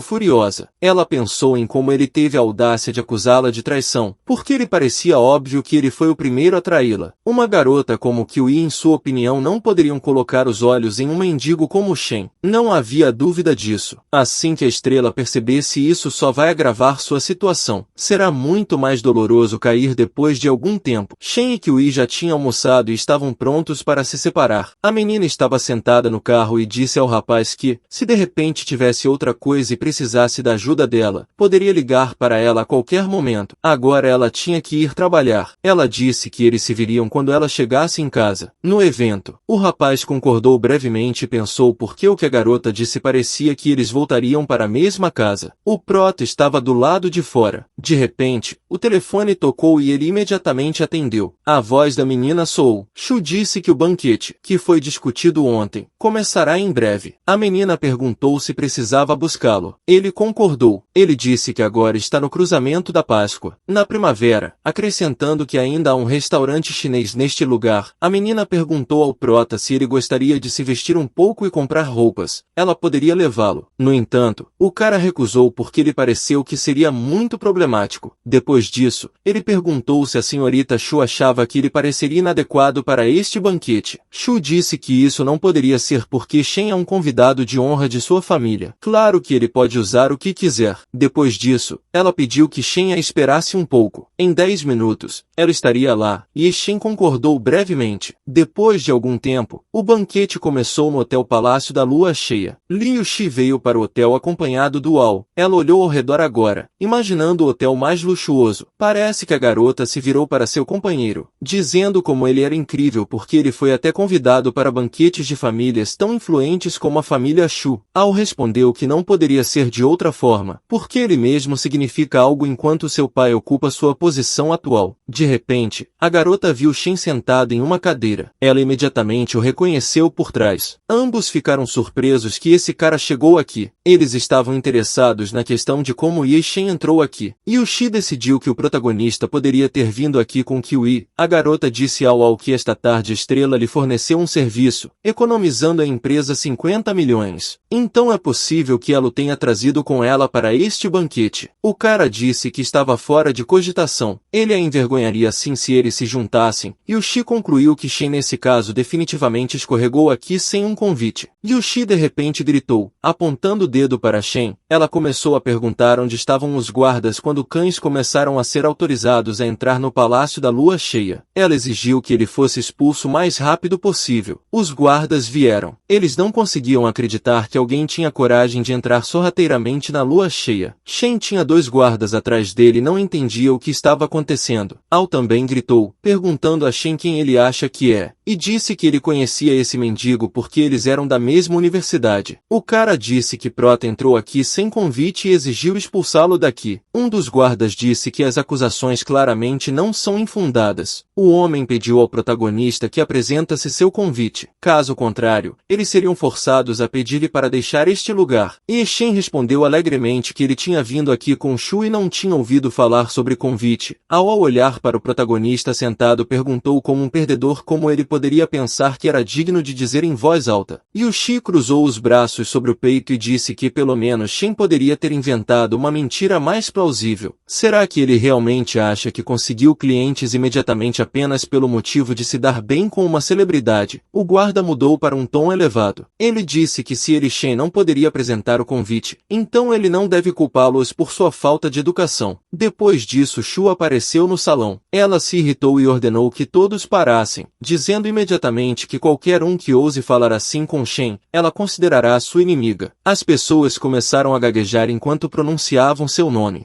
furiosa. Ela pensou em como ele teve a audácia de acusá-la de traição, porque lhe parecia óbvio que ele foi o primeiro a traí-la. Uma garota como Kiwi, em sua opinião, não poderiam colocar os olhos em um mendigo como Shen. Não havia dúvida disso. Assim que a estrela percebesse isso, só vai agravar sua situação. Será muito mais doloroso cair depois de algum tempo. Shen e Kiwi já tinham almoçado e estavam prontos para se separar. A menina estava sentada no carro e disse ao rapaz que, se de repente tivesse outra coisa e precisasse da ajuda dela, poderia ligar para ela a qualquer momento. Agora ela tinha que ir trabalhar. Ela disse que eles se viriam quando ela chegasse em casa. No evento, o rapaz concordou brevemente e pensou porque o que a garota disse parecia que eles voltariam para a mesma casa. O prota estava do lado de fora. De repente, o telefone tocou e ele imediatamente atendeu. A voz da menina soou. Shu disse que o banquete, que foi discutido ontem, começará em breve. A menina perguntou se precisava buscá-lo. Ele concordou. Ele disse que agora está no cruzamento da Páscoa, na primavera, acrescentando que ainda há um restaurante chinês neste lugar. A menina perguntou ao prota se ele gostaria de se vestir um pouco e comprar roupas. Ela poderia levá-lo. No entanto, o cara recusou porque lhe pareceu que seria muito problemático. Depois disso, ele perguntou se a senhorita Shu achava que ele pareceria inadequado para este banquete. Shu disse que isso não poderia ser porque Shen é um convidado de honra de sua família. Claro que ele pode usar o que quiser. Depois disso, ela pediu que Shen a esperasse um pouco. Em 10 minutos, ela estaria lá, e Shen concordou brevemente. Depois de algum tempo, o banquete começou no Hotel Palácio da Lua Cheia. Li Yushi veio para o hotel acompanhado do Al. Ela olhou ao redor agora, imaginando o hotel mais luxuoso. Parece que a garota se virou para seu companheiro, dizendo como ele era incrível porque ele foi até convidado para banquetes de famílias tão influentes como a família Shu. Al respondeu que não poderia ser de outra forma, porque ele mesmo significa algo enquanto seu pai ocupa sua posição atual. De repente, a garota viu Shen sentado em uma cadeira. Ela imediatamente o reconheceu por trás. Ambos ficaram surpresos que esse cara chegou aqui. Eles estavam interessados na questão de como Ye Shen entrou aqui. Yushi decidiu que o protagonista poderia ter vindo aqui com Kiwi. A garota disse ao que esta tarde a estrela lhe forneceu um serviço, economizando a empresa 50 milhões. Então é possível que ela o tenha trazido com ela para este banquete. O cara disse que estava fora de cogitação. Ele a envergonharia assim se eles se juntassem. Yushi concluiu que Shen nesse caso definitivamente escorregou aqui sem um convite. Yushi de repente gritou, apontando o dedo para Shen. Ela começou a perguntar onde estavam os guardas quando cães começaram a ser autorizados a entrar no Palácio da Lua Cheia. Ela exigiu que ele fosse expulso o mais rápido possível. Os guardas vieram. Eles não conseguiam acreditar que alguém tinha coragem de entrar sorrateiramente na Lua Cheia. Shen tinha 2 guardas atrás dele e não entendia o que estava acontecendo. Al também gritou, perguntando a Shen quem ele acha que é. e disse que ele conhecia esse mendigo porque eles eram da mesma universidade. O cara disse que Prota entrou aqui sem convite e exigiu expulsá-lo daqui. Um dos guardas disse que as acusações claramente não são infundadas. O homem pediu ao protagonista que apresentasse seu convite. Caso contrário, eles seriam forçados a pedir-lhe para deixar este lugar. E Shen respondeu alegremente que ele tinha vindo aqui com Shu e não tinha ouvido falar sobre convite. Ao olhar para o protagonista sentado, perguntou como um perdedor como ele poderia pensar que era digno de dizer em voz alta. Yuxi cruzou os braços sobre o peito e disse que pelo menos Shen poderia ter inventado uma mentira mais plausível. Será que ele realmente acha que conseguiu clientes imediatamente apenas pelo motivo de se dar bem com uma celebridade? O guarda mudou para um tom elevado. Ele disse que se ele Shen não poderia apresentar o convite, então ele não deve culpá-los por sua falta de educação. Depois disso, Shu apareceu no salão. Ela se irritou e ordenou que todos parassem, dizendo imediatamente que qualquer um que ouse falar assim com Shen, ela considerará sua inimiga. As pessoas começaram a gaguejar enquanto pronunciavam seu nome.